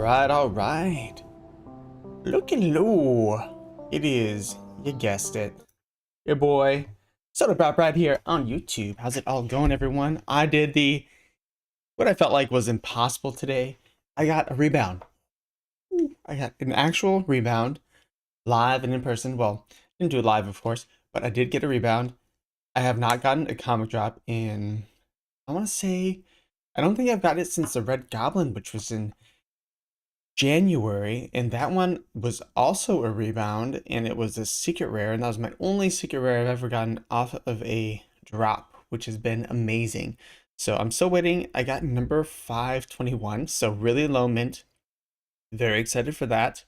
All right. Looking low. It is, you guessed it, your boy, Sodi right here on YouTube. How's it all going, everyone? I did what I felt like was impossible today. I got a rebound. I got an actual rebound, live and in person. Well, didn't do it live, of course, but I did get a rebound. I have not gotten a comic drop in, I want to say, I don't think I've got it since the Red Goblin, which was in January, and that one was also a rebound, and it was a secret rare, and that was my only secret rare I've ever gotten off of a drop, which has been amazing. So I'm still waiting. I got number 521, so really low mint. Very excited for that.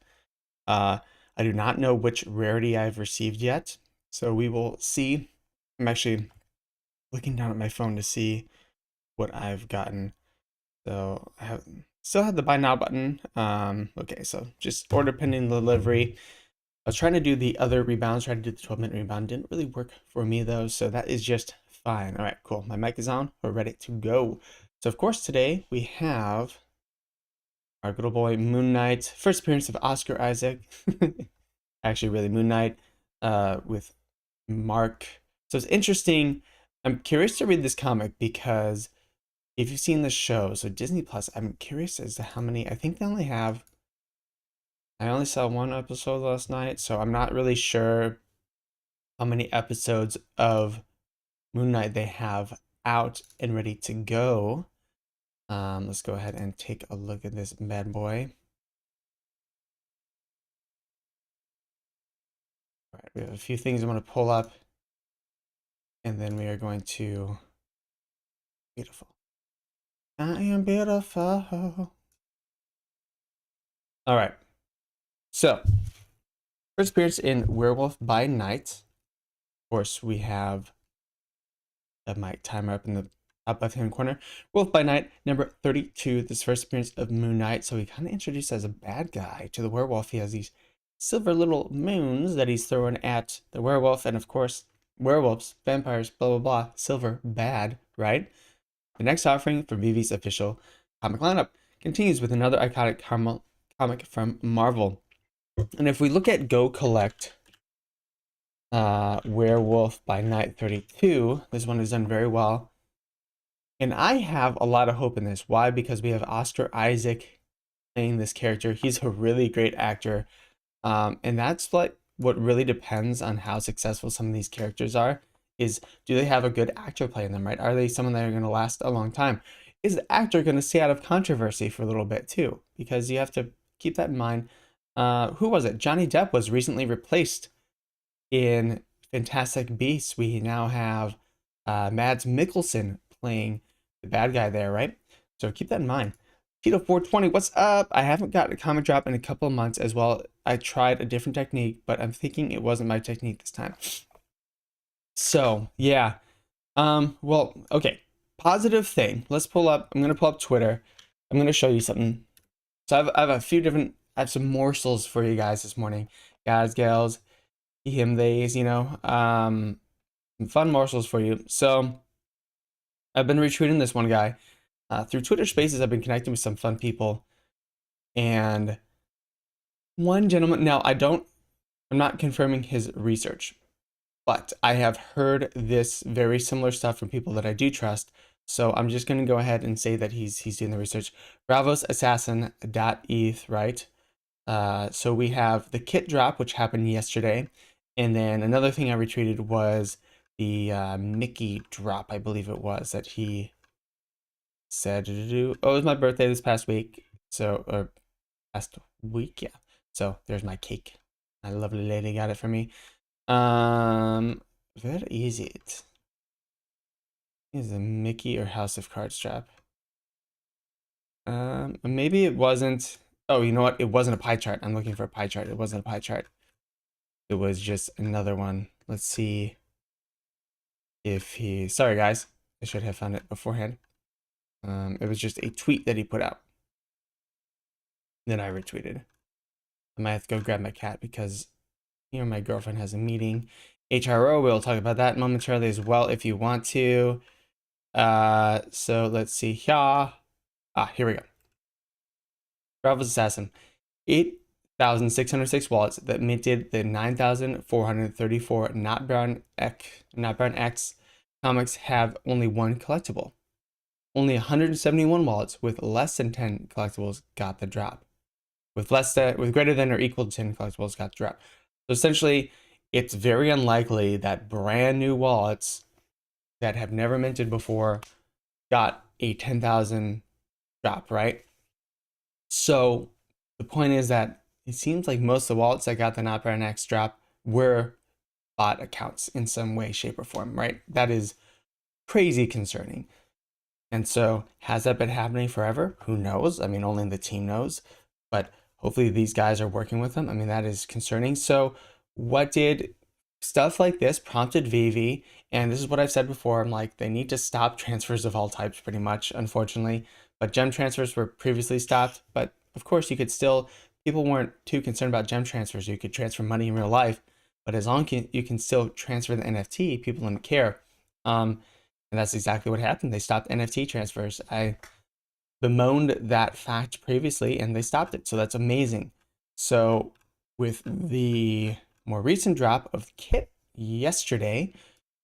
I do not know which rarity I've received yet, so we will see. I'm actually looking down at my phone to see what I've gotten. So I still have the buy now button. Okay, so just order pending delivery. I was trying to do the other rebounds, trying to do the 12-minute rebound. Didn't really work for me though, so that is just fine. All right, cool. My mic is on. We're ready to go. So of course today we have our good old boy Moon Knight. First appearance of Oscar Isaac. Actually, really Moon Knight with Mark. So it's interesting. I'm curious to read this comic because if you've seen the show, so Disney Plus, I'm curious as to how many. I think they only have. I only saw one episode last night, so I'm not really sure how many episodes of Moon Knight they have out and ready to go. Let's go ahead and take a look at this bad boy. All right, we have a few things I want to pull up, and then we are going to. Beautiful. I am beautiful. All right. So, first appearance in Werewolf by Night. Of course, we have my timer up in the top left-hand corner. Wolf by Night, number 32. This first appearance of Moon Knight. So he kind of introduced as a bad guy to the werewolf. He has these silver little moons that he's throwing at the werewolf. And of course, werewolves, vampires, blah, blah, blah. Silver, bad, right? The next offering from VeVe's official comic lineup continues with another iconic comic from Marvel. And if we look at Go Collect Werewolf by Night 32, this one is done very well. And I have a lot of hope in this. Why? Because we have Oscar Isaac playing this character. He's a really great actor. And that's what really depends on how successful some of these characters are. Is do they have a good actor playing them, right? Are they someone that are going to last a long time? Is the actor going to stay out of controversy for a little bit too? Because you have to keep that in mind. Who was it? Johnny Depp was recently replaced in Fantastic Beasts. We now have Mads Mikkelsen playing the bad guy there, right? So keep that in mind. Tito 420, what's up? I haven't got a comic drop in a couple of months as well. I tried a different technique, but I'm thinking it wasn't my technique this time. So yeah. Well, okay. Positive thing. Let's pull up. I'm gonna pull up Twitter. I'm gonna show you something. So I have a few different. I have some morsels for you guys this morning, guys, gals, him, theys. Some fun morsels for you. So I've been retweeting this one guy through Twitter Spaces. I've been connecting with some fun people, and one gentleman. Now I'm not confirming his research, but I have heard this very similar stuff from people that I do trust. So I'm just going to go ahead and say that he's doing the research. Bravosassassin.eth, right? So we have the kit drop, which happened yesterday. And then another thing I retweeted was the Mickey drop, I believe it was, that he said to do. Oh, it was my birthday this past week. Or last week, yeah. So there's my cake. My lovely lady got it for me. Where is it? Is a Mickey or House of Cards strap? Maybe it wasn't. Oh, you know what? It wasn't a pie chart. I'm looking for a pie chart. It wasn't a pie chart. It was just another one. Let's see if he. Sorry, guys. I should have found it beforehand. It was just a tweet that he put out. Then I retweeted. I might have to go grab my cat because my girlfriend has a meeting. HRO, we'll talk about that momentarily as well if you want to. So let's see here. Here we go. Werewolf Assassin. 8,606 wallets that minted the 9,434 Not Brown X comics have only one collectible. Only 171 wallets with less than 10 collectibles got the drop. With greater than or equal to 10 collectibles got the drop. So essentially, it's very unlikely that brand new wallets that have never minted before got a 10,000 drop, right? So the point is that it seems like most of the wallets that got the Not Brown X drop were bot accounts in some way, shape, or form, right? That is crazy concerning. And so has that been happening forever? Who knows? I mean, only the team knows, but hopefully these guys are working with them. I mean, that is concerning. So what did stuff like this prompted VeVe? And this is what I've said before. I'm like, they need to stop transfers of all types pretty much, unfortunately. But gem transfers were previously stopped. But of course, you could still, people weren't too concerned about gem transfers. You could transfer money in real life. But as long as you can still transfer the NFT, people didn't care. And that's exactly what happened. They stopped NFT transfers. I bemoaned that fact previously, and they stopped it. So that's amazing. So with the more recent drop of Kit yesterday,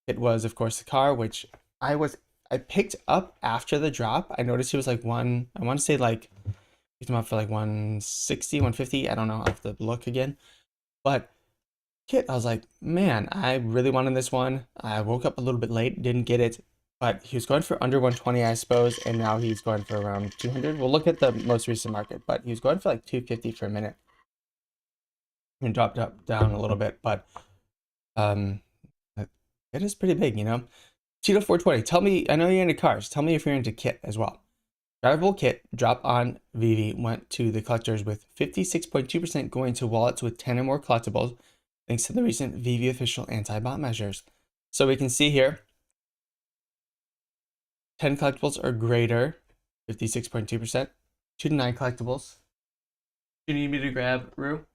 it was, of course, the car, which I picked up after the drop. I noticed he was like I want to say like, picked him up for like 160, 150. I don't know. I'll have to look again. But Kit, I was like, man, I really wanted this one. I woke up a little bit late, didn't get it. But he was going for under 120, I suppose, and now he's going for around 200. We'll look at the most recent market, but he was going for like 250 for a minute. And dropped down a little bit, but it is pretty big, you know. Cheeto 420, tell me, I know you're into cars. Tell me if you're into Kit as well. Drivable Kit drop on VeVe went to the collectors with 56.2% going to wallets with 10 or more collectibles, thanks to the recent VeVe official anti-bot measures. So we can see here, 10 collectibles or greater, 56.2%. 2 to 9 collectibles. Do you need me to grab Rue?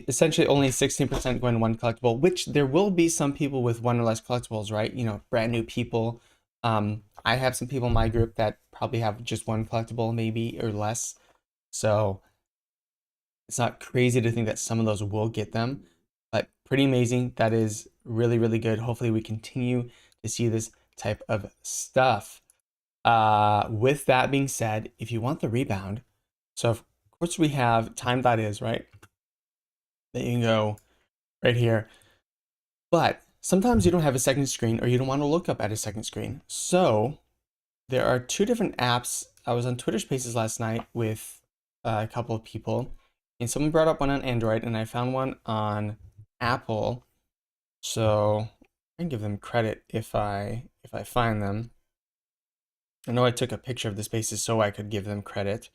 Essentially only 16% going to one collectible, which there will be some people with one or less collectibles, right? You know, brand new people. I have some people in my group that probably have just one collectible maybe or less. So it's not crazy to think that some of those will get them, but pretty amazing. That is really, really good. Hopefully we continue to see this type of stuff. With that being said, if you want the rebound, so of course we have time.is, right? That you can go right here. But sometimes you don't have a second screen or you don't want to look up at a second screen. So there are 2 different apps. I was on Twitter Spaces last night with a couple of people, and someone brought up one on Android, and I found one on Apple. So I can give them credit if I find them. I know I took a picture of the spaces so I could give them credit.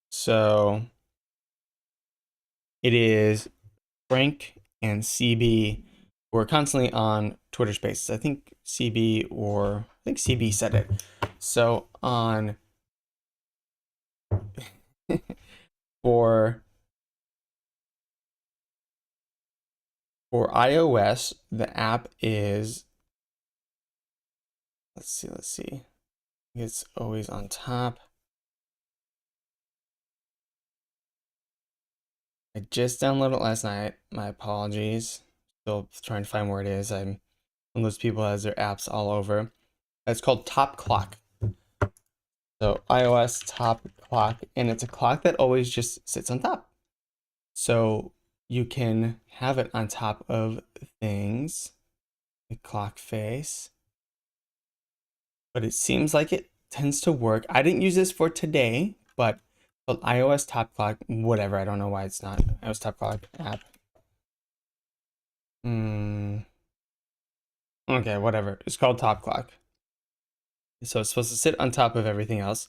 So it is Frank and CB who are constantly on Twitter Spaces. I think CB said it. So on for iOS, the app is, let's see. It's always on top. I just downloaded it last night. My apologies. Still trying to find where it is. I'm one of those people that has their apps all over. It's called Top Clock. So iOS Top Clock, and it's a clock that always just sits on top. So you can have it on top of things, the clock face. But it seems like it tends to work. I didn't use this for today, but iOS Top Clock, whatever. I don't know why it's not iOS Top Clock app. Okay, whatever. It's called Top Clock. So it's supposed to sit on top of everything else.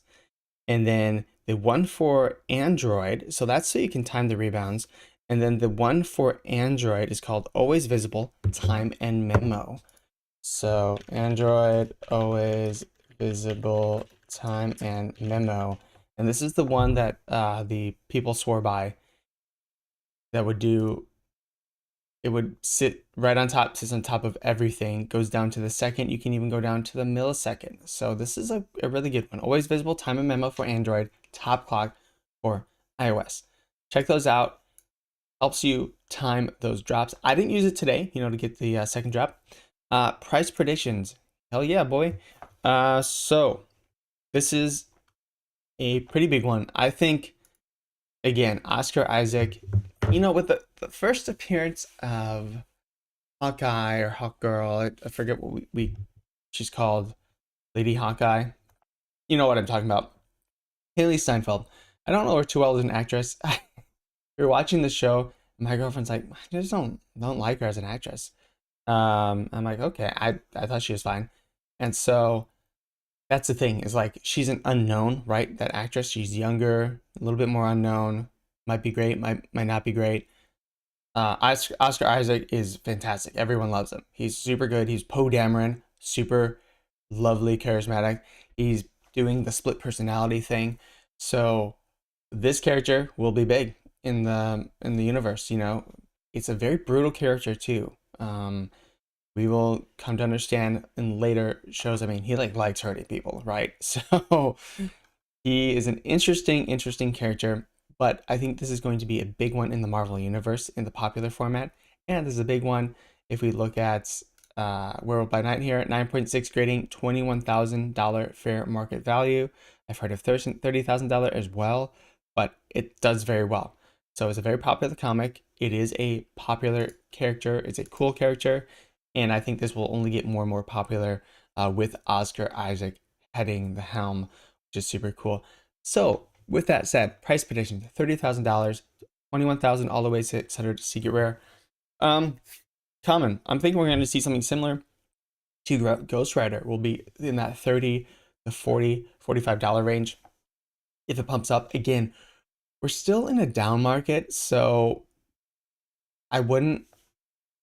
And then the one for Android, so that's so you can time the rebounds. And then the one for Android is called Always Visible, Time and Memo. So Android, Always Visible, Time and Memo. And this is the one that the people swore by that would do it would sit right on top, sits on top of everything, goes down to the second. You can even go down to the millisecond. So this is a really good one. Always visible time and memo for Android, top clock for iOS. Check those out. Helps you time those drops. I didn't use it today, to get the second drop. Price predictions. Hell yeah, boy. So this is a pretty big one. I think, again, Oscar Isaac, with the first appearance of Hawkeye or Hawkgirl, I forget what she's called, Lady Hawkeye. You know what I'm talking about. Haley Steinfeld. I don't know her too well as an actress. You're watching the show, my girlfriend's like, I just don't like her as an actress. I'm like, okay, I thought she was fine. And so that's the thing, is like, she's an unknown, right? That actress, she's younger, a little bit more unknown, might be great, might not be great. Oscar Isaac is fantastic. Everyone loves him. He's super good. He's Poe Dameron, super lovely, charismatic. He's doing the split personality thing. So this character will be big in the universe. It's a very brutal character too. We will come to understand in later shows. I mean, he likes hurting people, right? So he is an interesting character. But I think this is going to be a big one in the Marvel Universe in the popular format. And this is a big one if we look at Werewolf by Night here at 9.6 grading, $21,000 fair market value. I've heard of $30,000 as well, but it does very well. So it's a very popular comic. It is a popular character. It's a cool character. And I think this will only get more and more popular with Oscar Isaac heading the helm, which is super cool. So with that said, price prediction, $30,000, $21,000 all the way to 600 secret rare. Common. I'm thinking we're going to see something similar to Ghost Rider. Will be in that $30 to $40, $45 range. If it pumps up, again, we're still in a down market, so I wouldn't,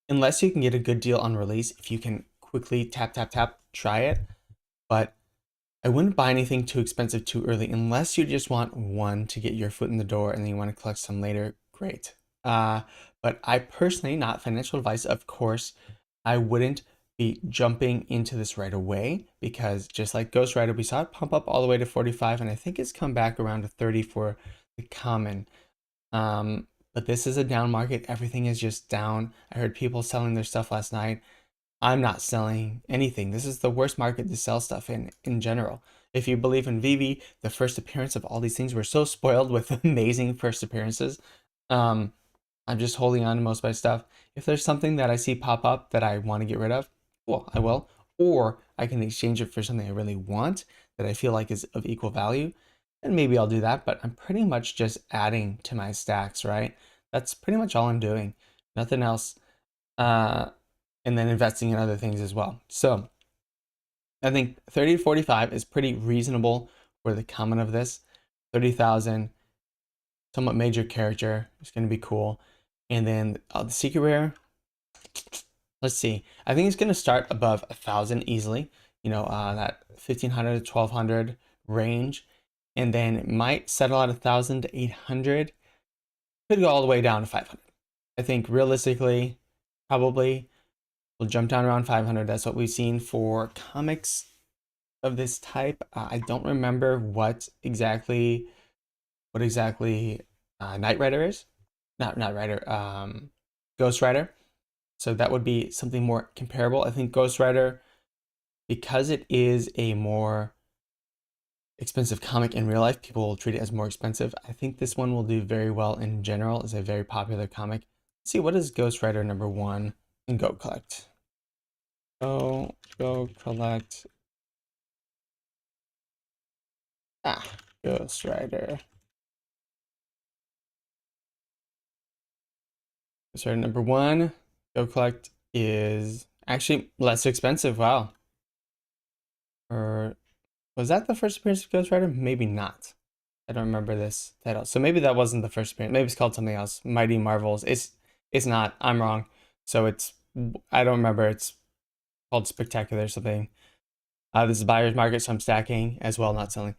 unless you can get a good deal on release, if you can quickly tap, try it. But I wouldn't buy anything too expensive too early unless you just want one to get your foot in the door and then you want to collect some later. Great. But I personally, not financial advice, of course, I wouldn't be jumping into this right away, because just like Ghost Rider, we saw it pump up all the way to 45, and I think it's come back around to 30 for the common. But this is a down market. Everything is just down. I heard people selling their stuff last night. I'm not selling anything. This is the worst market to sell stuff in general. If you believe in VeVe, the first appearance of all these things, we're so spoiled with amazing first appearances. I'm just holding on to most of my stuff. If there's something that I see pop up that I want to get rid of, well, I will. Or I can exchange it for something I really want that I feel like is of equal value, and maybe I'll do that. But I'm pretty much just adding to my stacks, right? That's pretty much all I'm doing. Nothing else. And then investing in other things as well. So I think 30 to 45 is pretty reasonable for the common of this. 30,000, somewhat major character. It's going to be cool. And then the secret rare, let's see. I think it's going to start above 1,000 easily. That 1,500 to 1,200 range. And then it might settle at 1,000 to 800. Could go all the way down to 500. I think realistically, probably we'll jump down around 500. That's what we've seen for comics of this type. I don't remember what exactly Knight Rider is. Not Rider, Ghost Rider. So that would be something more comparable. I think Ghost Rider, because it is a more expensive comic in real life, people will treat it as more expensive. I think this one will do very well in general. It's a very popular comic. Let's see, what is Ghost Rider #1 in Go Collect? Go collect. Ghost Rider. Ghost Rider #1, Go Collect, is actually less expensive. Wow. Or was that the first appearance of Ghost Rider? Maybe not. I don't remember this title. So maybe that wasn't the first appearance. Maybe it's called something else. Mighty Marvels. It's not. I'm wrong. So I don't remember. It's called Spectacular or something. This is buyer's market, so I'm stacking as well, not selling.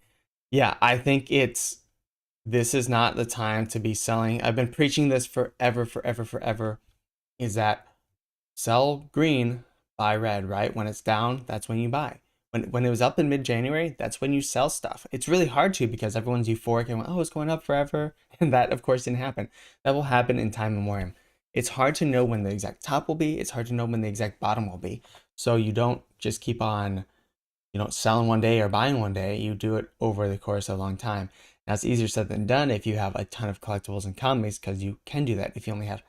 Yeah, I think this is not the time to be selling. I've been preaching this forever. is that sell green, buy red, right? When it's down, that's when you buy. When it was up in mid-January, that's when you sell stuff. It's really hard to because everyone's euphoric and oh, it's going up forever. And that, of course, didn't happen. That will happen in time memoriam. It's hard to know when the exact top will be. It's hard to know when the exact bottom will be. So you don't just keep on, selling one day or buying one day. You do it over the course of a long time. Now, it's easier said than done if you have a ton of collectibles and comics because you can do that. If you only have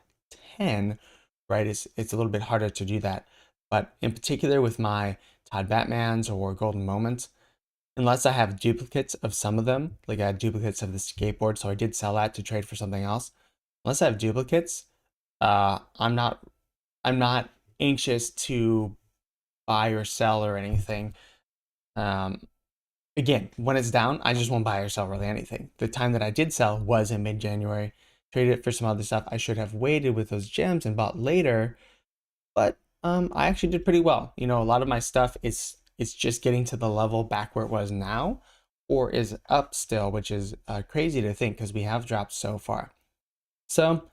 10, right, it's a little bit harder to do that. But in particular with my Todd Batmans or Golden Moments, unless I have duplicates of some of them, like I had duplicates of the skateboard, so I did sell that to trade for something else. Unless I have duplicates, I'm not anxious to buy or sell or anything. Um, Again, when it's down, I just won't buy or sell really anything. The time that I did sell was in mid-January. Traded it for some other stuff. I should have waited with those gems and bought later, but I actually did pretty well. A lot of my stuff is it's just getting to the level back where it was now, or is up still, which is crazy to think because we have dropped so far. So,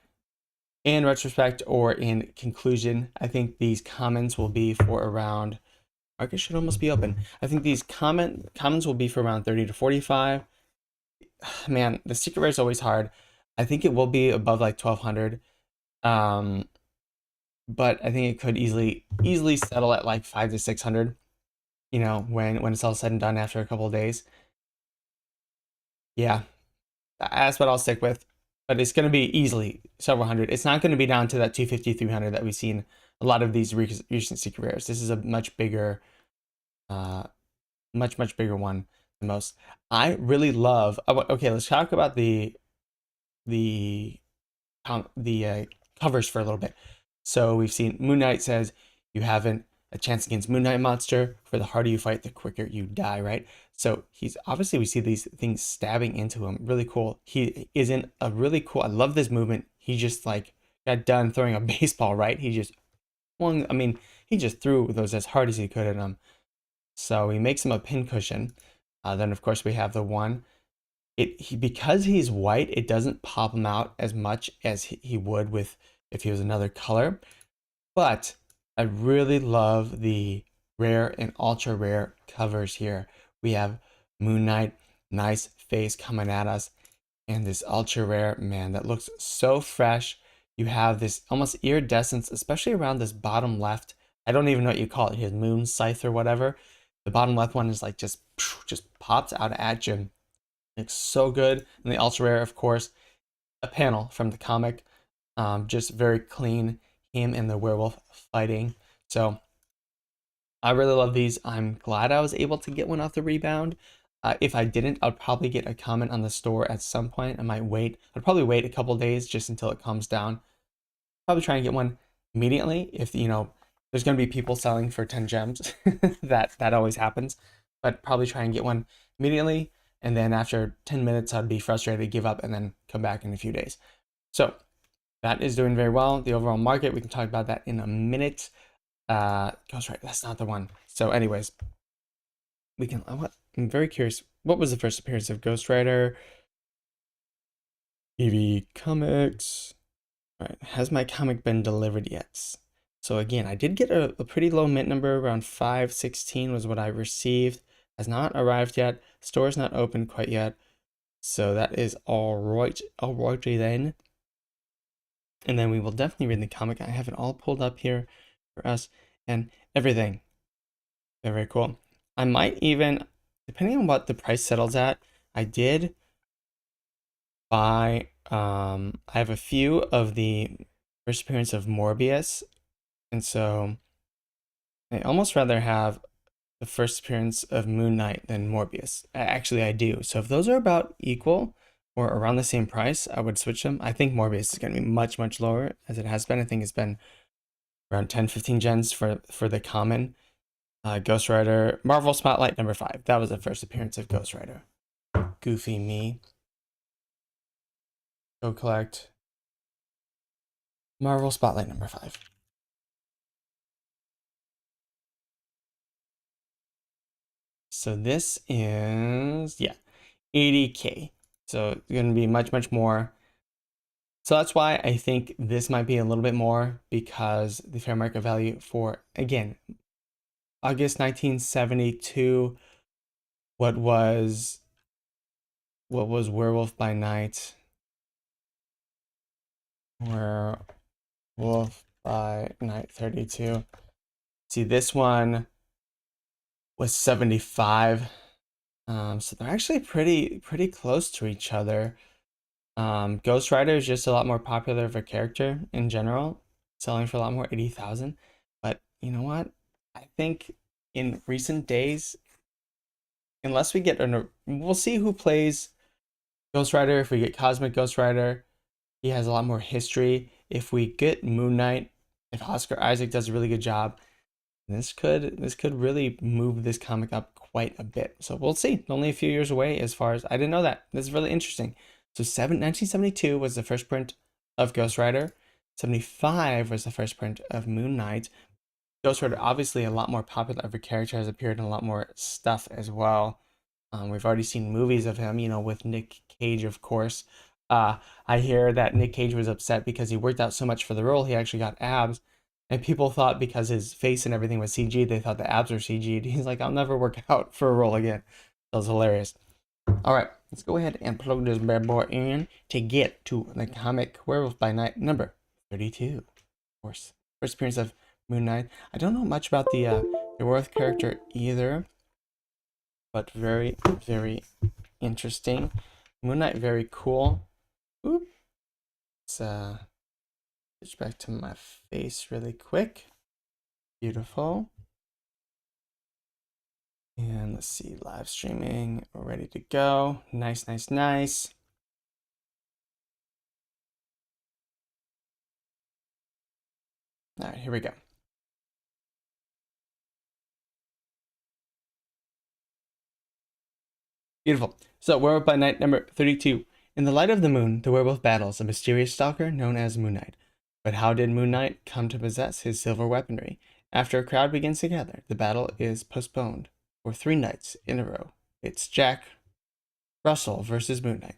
in retrospect or in conclusion, I think these comments will be for around. Market should almost be open. I think these comments will be for around 30 to 45. Man, the secret rare is always hard. I think it will be above like 1200. But I think it could easily settle at like 5 to 600, when it's all said and done after a couple of days. Yeah, that's what I'll stick with. But it's going to be easily several hundred. It's not going to be down to that 250, 300 that we've seen a lot of these recent secret rares. This is a much bigger, much bigger one than most. I really love. Okay, let's talk about the covers for a little bit. So we've seen Moon Knight says you haven't a chance against Moon Knight monster. For the harder you fight, the quicker you die, right? So he's obviously we see these things stabbing into him. Really cool. He is in a really cool. I love this movement. He just like got done throwing a baseball, right? He just swung. I mean, he just threw those as hard as he could at him. So he makes him a pincushion. Then of course we have the one because he's white, it doesn't pop him out as much as he would with if he was another color. But I really love the rare and ultra rare covers here. We have Moon Knight, nice face coming at us, and this ultra rare, man, that looks so fresh. You have this almost iridescence, especially around this bottom left. I don't even know what you call it, his moon scythe or whatever. The bottom left one is like just pops out at you. Looks so good. And the ultra rare, of course, a panel from the comic, just very clean. Him and the werewolf fighting. So I really love these. I'm glad I was able to get one off the rebound. If I didn't, I'd probably get a comment on the store at some point. I might wait. I'd probably wait a couple days just until it calms down. Probably try and get one immediately. If there's gonna be people selling for 10 gems. that always happens. But probably try and get one immediately. And then after 10 minutes, I'd be frustrated, give up, and then come back in a few days. So that is doing very well. The overall market, we can talk about that in a minute. Ghost Rider, that's not the one. So anyways, we can, I'm very curious. What was the first appearance of Ghost Rider? VeVe Comics. All right, has my comic been delivered yet? So again, I did get a pretty low mint number, around 516 was what I received. Has not arrived yet. Store's not open quite yet. So that is all right. Alrighty then. And then we will definitely read the comic. I have it all pulled up here for us and everything. Very, very cool. I might even, depending on what the price settles at, I did buy, I have a few of the first appearance of Morbius. And so I almost rather have the first appearance of Moon Knight than Morbius. Actually, I do. So if those are about equal, or around the same price, I would switch them. I think Morbius is going to be much lower as it has been. I think it's been around 10-15 gens for the common. Ghost Rider, Marvel Spotlight number 5. That was the first appearance of Ghost Rider. Goofy me. Go collect Marvel Spotlight number 5. So this is 80K. So it's going to be much more. So that's why I think this might be a little bit more, because the fair market value for, again, August 1972, what was Werewolf by Night? Werewolf by Night 32. See, this one was 75. So they're actually pretty close to each other. Ghost Rider is just a lot more popular of a character in general, selling for a lot more, 80,000. But you know what? I think in recent days, unless we get we'll see who plays Ghost Rider. If we get Cosmic Ghost Rider, he has a lot more history. If we get Moon Knight, if Oscar Isaac does a really good job, this could really move this comic up quite a bit. So we'll see. Only a few years away, as far as I didn't know that. This is really interesting. So 1972 was the first print of Ghost Rider. 75 was the first print of Moon Knight. Ghost Rider, obviously a lot more popular of a character, has appeared in a lot more stuff as well. We've already seen movies of him, with Nick Cage, of course. I hear that Nick Cage was upset because he worked out so much for the role, he actually got abs. And people thought because his face and everything was CG, they thought the abs were CG'd. He's like, I'll never work out for a role again. That was hilarious. All right, let's go ahead and plug this bad boy in to get to the comic Werewolf by Night number 32. Of course, first appearance of Moon Knight. I don't know much about the Werewolf character either, but very, very interesting. Moon Knight, very cool. Oop. Let's switch back to my face really quick. Beautiful. And let's see, live streaming, ready to go. Nice, nice, nice. All right, here we go. Beautiful. So, Werewolf by Night number 32. In the light of the moon, the werewolf battles a mysterious stalker known as Moon Knight. But how did Moon Knight come to possess his silver weaponry? After a crowd begins to gather, the battle is postponed for 3 nights in a row. It's Jack Russell versus Moon Knight.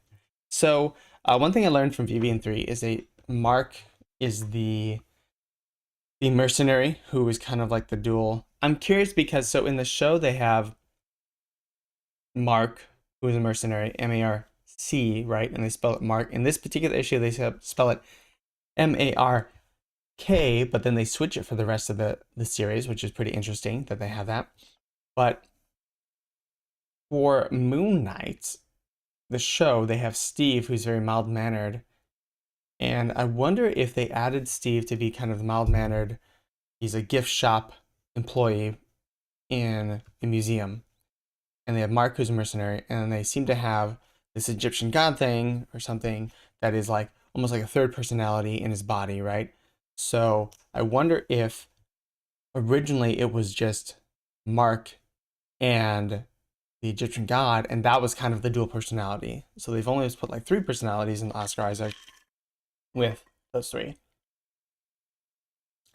So, one thing I learned from VeVe 3 is Mark is the mercenary who is kind of like the dual. I'm curious because so in the show they have Mark, who is a mercenary, M-A-R-C, right? And they spell it Mark. In this particular issue, they spell it M-A-R-K, but then they switch it for the rest of the series, which is pretty interesting that they have that. But for Moon Knight, the show, they have Steve, who's very mild-mannered. And I wonder if they added Steve to be kind of mild-mannered. He's a gift shop employee in a museum. And they have Mark, who's a mercenary, and they seem to have this Egyptian god thing or something that is like almost like a third personality in his body, right? So I wonder if originally it was just Mark and the Egyptian god, and that was kind of the dual personality. So they've only just put like 3 personalities in Oscar Isaac with those 3.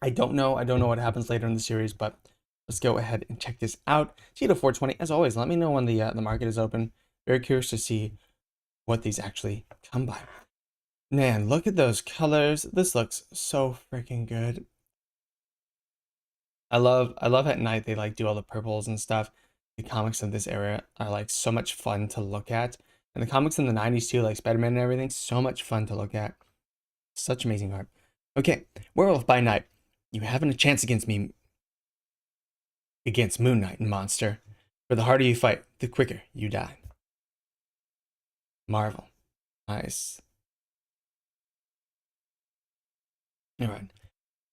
I don't know what happens later in the series, but let's go ahead and check this out. Cheeto 420, as always, let me know when the market is open. Very curious to see what these actually come by. Man, look at those colors. This looks so freaking good. I love at night they like do all the purples and stuff. The comics of this era are like so much fun to look at. And the comics in the 90s too, like Spider-Man and everything, so much fun to look at. Such amazing art. Okay, Werewolf by Night. You haven't a chance against me. Against Moon Knight and Monster. For the harder you fight, the quicker you die. Marvel. Nice. Alright.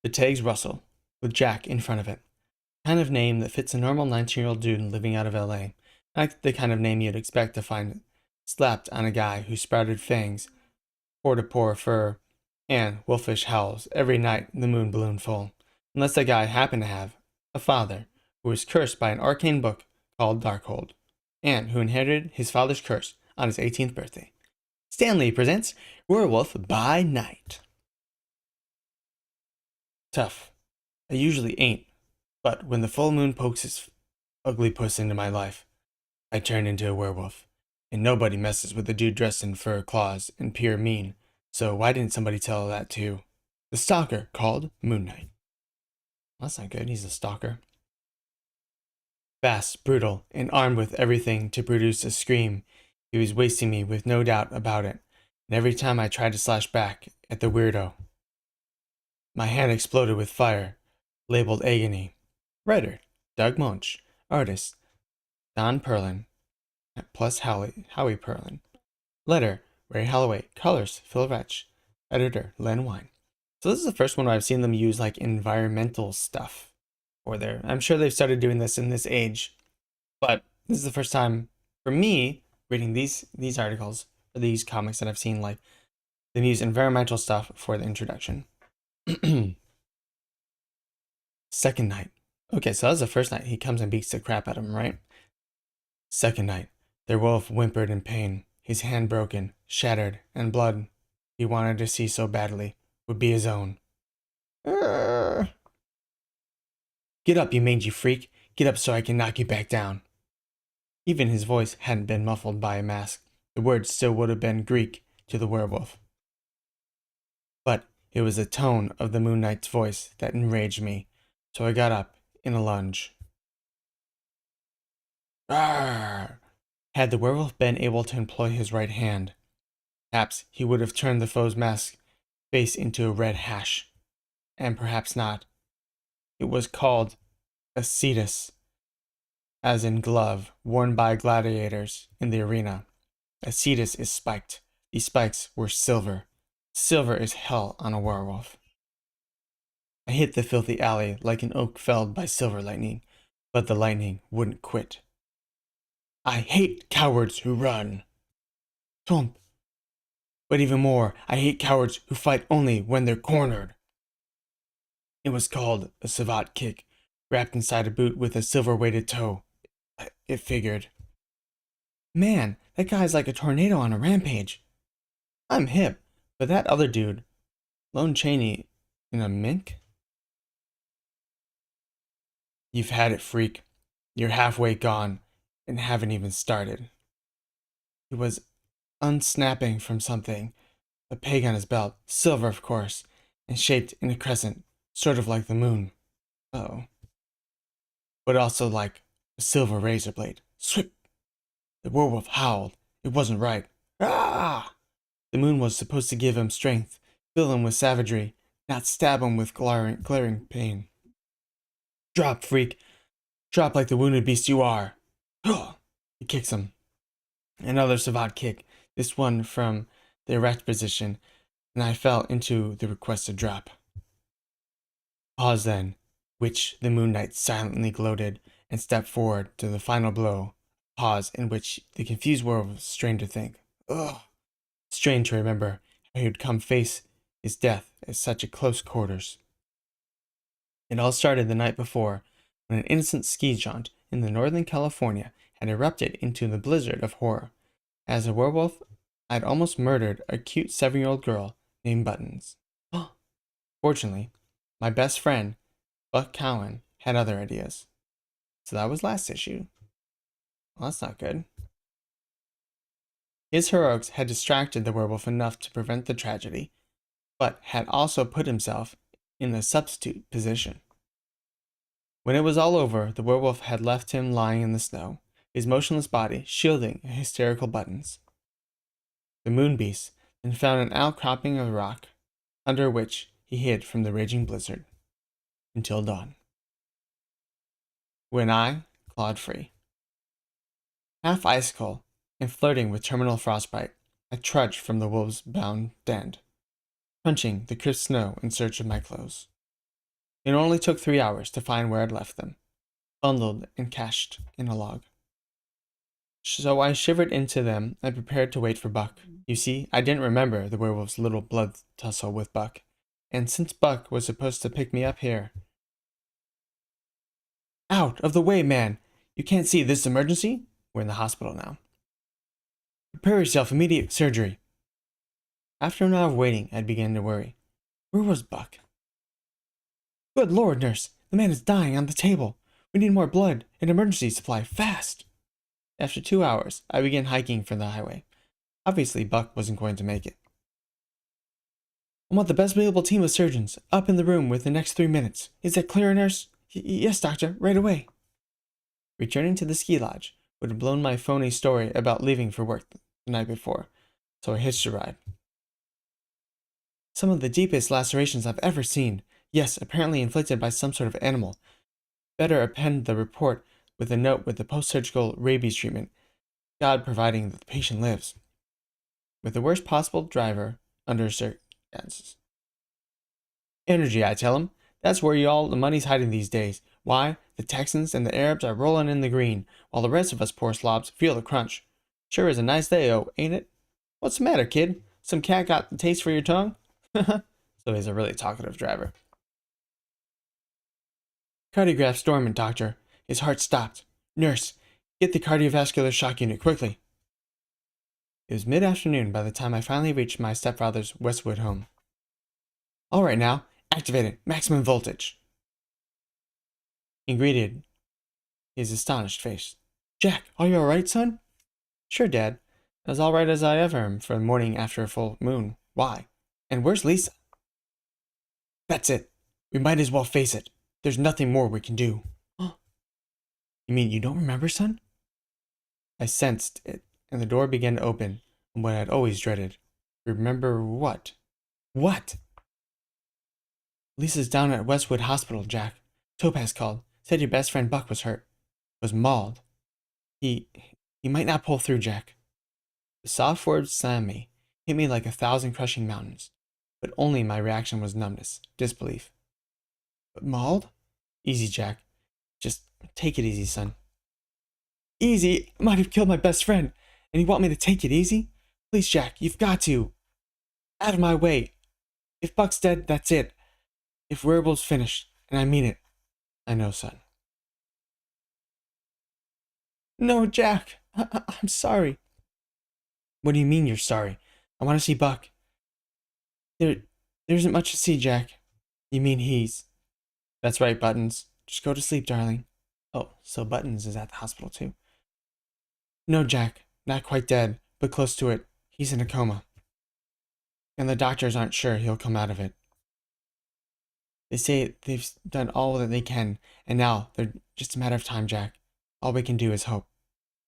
The tag's Russell, with Jack in front of it. Kind of name that fits a normal 19-year-old dude living out of LA. Like the kind of name you'd expect to find slapped on a guy who sprouted fangs, pour fur, and wolfish howls every night the moon ballooned full. Unless that guy happened to have a father who was cursed by an arcane book called Darkhold, and who inherited his father's curse on his 18th birthday. Stan Lee presents Werewolf by Night. Tough. I usually ain't, but when the full moon pokes his ugly puss into my life, I turn into a werewolf, and nobody messes with a dude dressed in fur claws and pure mean So why didn't somebody tell that to the stalker called Moon Knight? Well, that's not good. He's a stalker. Fast, brutal, and armed with everything to produce a scream, he was wasting me with no doubt about it. And every time I tried to slash back at the weirdo, my hand exploded with fire, labeled agony. Writer, Doug Munch. Artist, Don Perlin, plus Howie Perlin. Letter, Ray Holloway. Colors, Phil Retch. Editor, Len Wein. So this is the first one where I've seen them use like environmental stuff for their. I'm sure they've started doing this in this age, but this is the first time for me reading these articles or these comics that I've seen like them use environmental stuff for the introduction. Second night. Okay, so that was the first night. He comes and beats the crap out of him, right? Second night. The wolf whimpered in pain, his hand broken, shattered, and blood he wanted to see so badly would be his own. Get up, you mangy freak. Get up so I can knock you back down. Even his voice hadn't been muffled by a mask. The words still would have been Greek to the werewolf. But it was the tone of the Moon Knight's voice that enraged me, so I got up in a lunge. Arr! Had the werewolf been able to employ his right hand, perhaps he would have turned the foe's mask face into a red hash. And perhaps not. It was called a cetus, as in glove, worn by gladiators in the arena. A cetus is spiked. These spikes were silver. Silver is hell on a werewolf. I hit the filthy alley like an oak felled by silver lightning, but the lightning wouldn't quit. I hate cowards who run. Thump. But even more, I hate cowards who fight only when they're cornered. It was called a savate kick, wrapped inside a boot with a silver-weighted toe. It figured. Man, that guy's like a tornado on a rampage. I'm hip, but that other dude, Lone Chaney, in a mink? You've had it, freak. You're halfway gone, and haven't even started. He was unsnapping from something, a peg on his belt, silver of course, and shaped in a crescent, sort of like the moon. Oh. But also like a silver razor blade. Swip! The werewolf howled. It wasn't right. Ah! The moon was supposed to give him strength, fill him with savagery, not stab him with glaring pain. Drop, freak! Drop like the wounded beast you are! He kicks him. Another savate kick, this one from the erect position, and I fell into the requested drop. Pause then, which the Moon Knight silently gloated, and stepped forward to the final blow. Pause in which the confused werewolf strained to think. Ugh! Strained to remember how he would come face his death at such a close quarters. It all started the night before, when an innocent ski jaunt in the Northern California had erupted into the blizzard of horror. As a werewolf, I'd almost murdered a cute 7-year-old girl named Buttons. Fortunately, my best friend, Buck Cowan, had other ideas. So that was last issue. Well, that's not good. His heroics had distracted the werewolf enough to prevent the tragedy, but had also put himself in the substitute position. When it was all over, the werewolf had left him lying in the snow, his motionless body shielding a hysterical Buttons. The moon beast then found an outcropping of rock, under which he hid from the raging blizzard, until dawn. When I clawed free. Half icicle and flirting with terminal frostbite, I trudged from the wolves' bound den, crunching the crisp snow in search of my clothes. It only took 3 hours to find where I'd left them, bundled and cached in a log. So I shivered into them and prepared to wait for Buck. You see, I didn't remember the werewolf's little blood tussle with Buck, and since Buck was supposed to pick me up here... Out of the way, man! You can't see this emergency? We're in the hospital now. Prepare yourself, immediate surgery. After an hour of waiting, I began to worry. Where was Buck? Good Lord, nurse! The man is dying on the table. We need more blood, an emergency supply, fast! After 2 hours, I began hiking for the highway. Obviously, Buck wasn't going to make it. I want the best available team of surgeons up in the room within the next 3 minutes. Is that clear, nurse? Yes, doctor, right away. Returning to the ski lodge would have blown my phony story about leaving for work the night before, so I hitched a ride. Some of the deepest lacerations I've ever seen. Yes, apparently inflicted by some sort of animal. Better append the report with a note with the post-surgical rabies treatment, God providing that the patient lives. With the worst possible driver under circumstances. Energy, I tell him. That's where all the money's hiding these days. Why, the Texans and the Arabs are rolling in the green, while the rest of us poor slobs feel the crunch. Sure is a nice day, oh, ain't it? What's the matter, kid? Some cat got the taste for your tongue? So he's a really talkative driver. Cardiograph dormant, doctor. His heart stopped. Nurse, get the cardiovascular shock unit, quickly. It was mid-afternoon by the time I finally reached my stepfather's Westwood home. All right now, activate it. Maximum voltage. He greeted his astonished face. Jack, are you all right, son? Sure, Dad. As all right as I ever am for the morning after a full moon. Why? And where's Lisa? That's it. We might as well face it. There's nothing more we can do. You mean you don't remember, son? I sensed it, and the door began to open, and what I'd always dreaded. Remember what? What? Lisa's down at Westwood Hospital, Jack. Topaz called. Said your best friend Buck was hurt. Was mauled. He might not pull through, Jack. The soft words slammed me, hit me like 1,000 crushing mountains. But only my reaction was numbness, disbelief. But mauled? Easy, Jack. Just take it easy, son. Easy? I might have killed my best friend, and you want me to take it easy? Please, Jack, you've got to. Out of my way. If Buck's dead, that's it. If Werewolf's finished, and I mean it. I know, son. No, Jack. I'm sorry. What do you mean you're sorry? I want to see Buck. There isn't much to see, Jack. You mean he's... That's right, Buttons. Just go to sleep, darling. Oh, so Buttons is at the hospital too. No, Jack. Not quite dead, but close to it. He's in a coma. And the doctors aren't sure he'll come out of it. They say they've done all that they can, and now they're just a matter of time, Jack. All we can do is hope.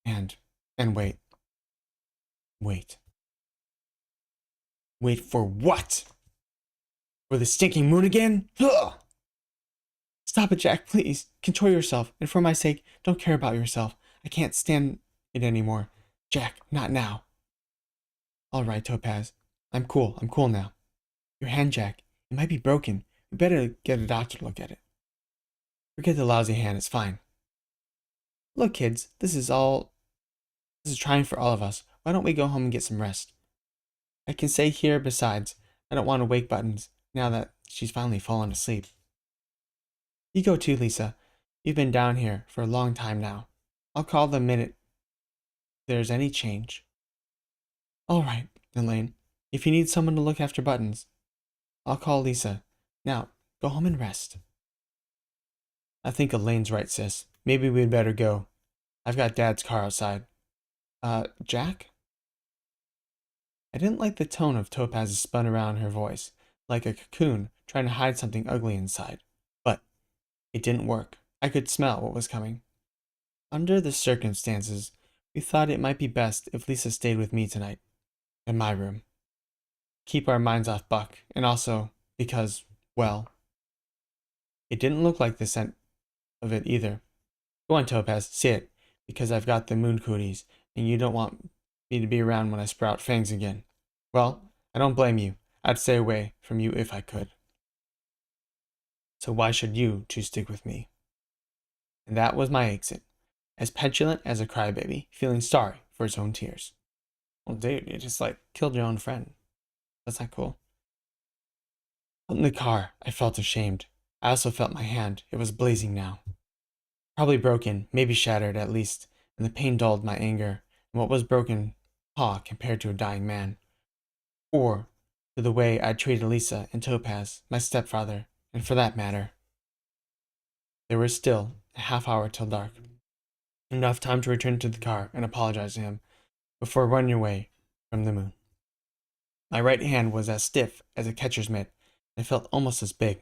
And wait. Wait. Wait for what? For the stinking moon again? Ugh! Stop it, Jack, please. Control yourself, and for my sake, don't care about yourself. I can't stand it anymore. Jack, not now. All right, Topaz. I'm cool now. Your hand, Jack. It might be broken. We better get a doctor to look at it. Forget the lousy hand, it's fine. Look, kids, this is trying for all of us. Why don't we go home and get some rest? I can stay here, besides, I don't want to wake Buttons, now that she's finally fallen asleep. You go too, Lisa. You've been down here for a long time now. I'll call the minute there's any change. All right, Elaine. If you need someone to look after Buttons, I'll call Lisa. Now, go home and rest. I think Elaine's right, sis. Maybe we'd better go. I've got Dad's car outside. Jack? I didn't like the tone of Topaz's spun around her voice, like a cocoon trying to hide something ugly inside. But it didn't work. I could smell what was coming. Under the circumstances, we thought it might be best if Lisa stayed with me tonight, in my room. Keep our minds off Buck, and also because, well, it didn't look like the scent of it either. Go on, Topaz, see it, because I've got the moon cooties, and you don't want me to be around when I sprout fangs again. Well, I don't blame you. I'd stay away from you if I could. So why should you choose to stick with me? And that was my exit, as petulant as a crybaby, feeling sorry for his own tears. Well, dude, you just killed your own friend. That's not cool. In the car, I felt ashamed. I also felt my hand. It was blazing now. Probably broken, maybe shattered at least, and the pain dulled my anger, and what was broken paw compared to a dying man. Or to the way I'd treated Lisa and Topaz, my stepfather, and for that matter. There was still a half hour till dark. Enough time to return to the car and apologize to him before running away from the moon. My right hand was as stiff as a catcher's mitt, and it felt almost as big.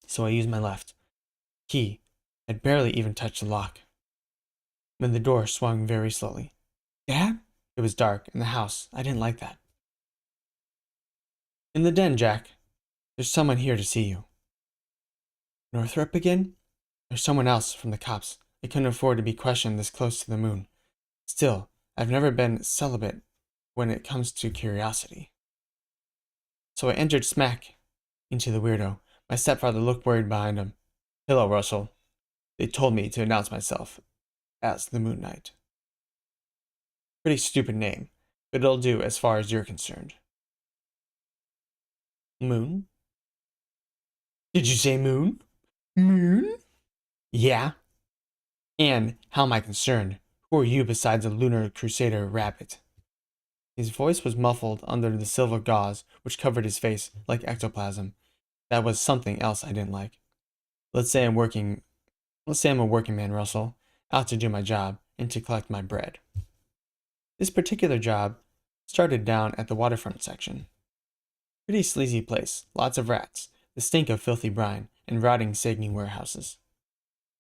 So I used my left. Key had barely even touched the lock when the door swung very slowly. Dad? It was dark in the house. I didn't like that. In the den, Jack. There's someone here to see you. Northrop again? There's someone else from the cops. I couldn't afford to be questioned this close to the moon. Still, I've never been celibate when it comes to curiosity. So I entered smack into the weirdo. My stepfather looked worried behind him. Hello, Russell. They told me to announce myself as the Moon Knight. Pretty stupid name, but it'll do as far as you're concerned. Moon? Did you say moon? Moon? Yeah. And how am I concerned? Who are you besides a lunar crusader rabbit? His voice was muffled under the silver gauze which covered his face like ectoplasm. That was something else I didn't like. Let's say I'm a working man, Russell, out to do my job and to collect my bread. This particular job started down at the waterfront section. Pretty sleazy place, lots of rats, the stink of filthy brine, and rotting, sagging warehouses.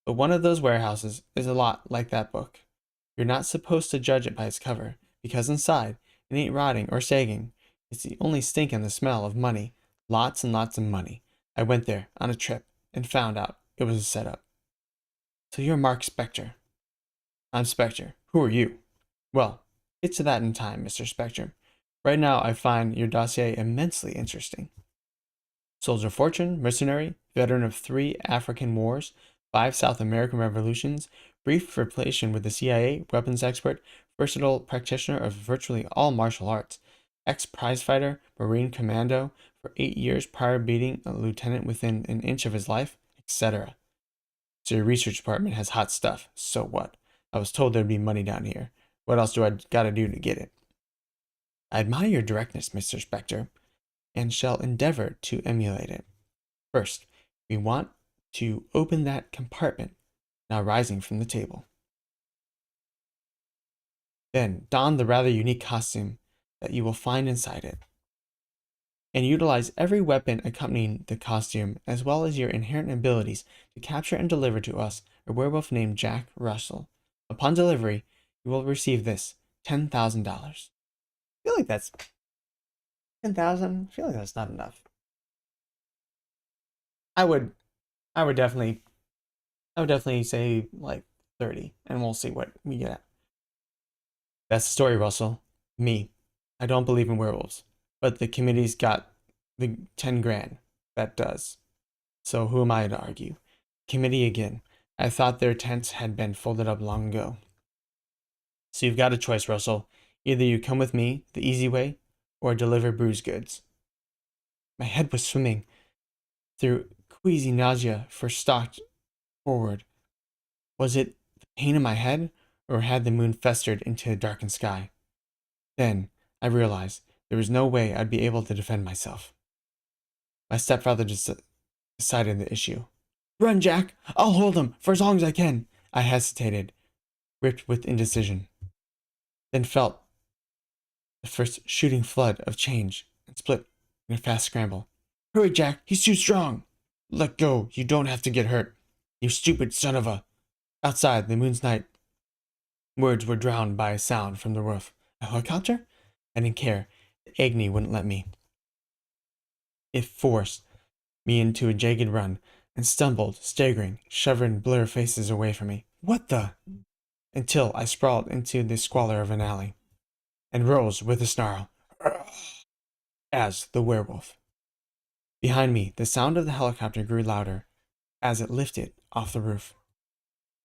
But one of those warehouses is a lot like that book. You're not supposed to judge it by its cover, because inside, it ain't rotting or sagging. It's the only stink and the smell of money, lots and lots of money. I went there on a trip and found out it was a setup. So you're Mark Spector. I'm Spector. Who are you? Well, get to that in time, Mr. Spector. Right now, I find your dossier immensely interesting. Soldier of fortune, mercenary, veteran of 3 African wars, 5 South American revolutions, brief relation with the CIA, weapons expert, versatile practitioner of virtually all martial arts, ex-prizefighter, Marine commando, for 8 years prior beating a lieutenant within an inch of his life, etc. So your research department has hot stuff. So what? I was told there'd be money down here. What else do I gotta do to get it? I admire your directness, Mr. Spector, and shall endeavor to emulate it. First, we want to open that compartment, now rising from the table. Then, don the rather unique costume that you will find inside it, and utilize every weapon accompanying the costume, as well as your inherent abilities to capture and deliver to us a werewolf named Jack Russell. Upon delivery, you will receive this $10,000. I feel like that's 10,000. I feel like that's not enough. I would definitely say like 30, and we'll see what we get at. That's the story, Russell. Me. I don't believe in werewolves, but the committee's got the 10 grand. That does. So who am I to argue? Committee again. I thought their tents had been folded up long ago. So you've got a choice, Russell. Either you come with me the easy way, or deliver bruised goods. My head was swimming through queasy nausea for stalked forward. Was it the pain in my head, or had the moon festered into a darkened sky? Then I realized there was no way I'd be able to defend myself. My stepfather decided the issue. Run, Jack! I'll hold him for as long as I can. I hesitated, gripped with indecision, then felt the first shooting flood of change and split in a fast scramble. Hurry, Jack! He's too strong! Let go! You don't have to get hurt! You stupid son of a... Outside, the moon's night words were drowned by a sound from the roof. A helicopter? I didn't care. The agony wouldn't let me. It forced me into a jagged run and stumbled, staggering, shoving blur faces away from me. What the? Until I sprawled into the squalor of an alley and rose with a snarl as the werewolf. Behind me, the sound of the helicopter grew louder as it lifted off the roof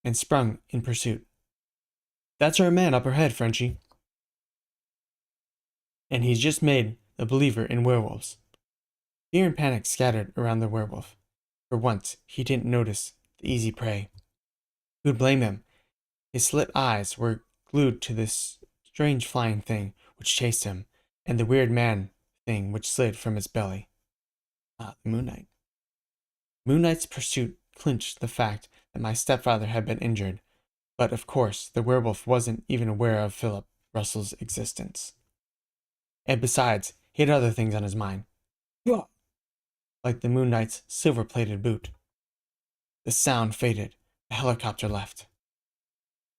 and sprung in pursuit. That's our man up ahead, Frenchie. And he's just made a believer in werewolves. Fear and panic scattered around the werewolf. For once, he didn't notice the easy prey. Who'd blame him? His slit eyes were glued to this strange flying thing which chased him, and the weird man thing which slid from its belly. The Moon Knight. Moon Knight's pursuit clinched the fact that my stepfather had been injured, but of course the werewolf wasn't even aware of Philip Russell's existence. And besides, he had other things on his mind. Like the Moon Knight's silver-plated boot. The sound faded, the helicopter left,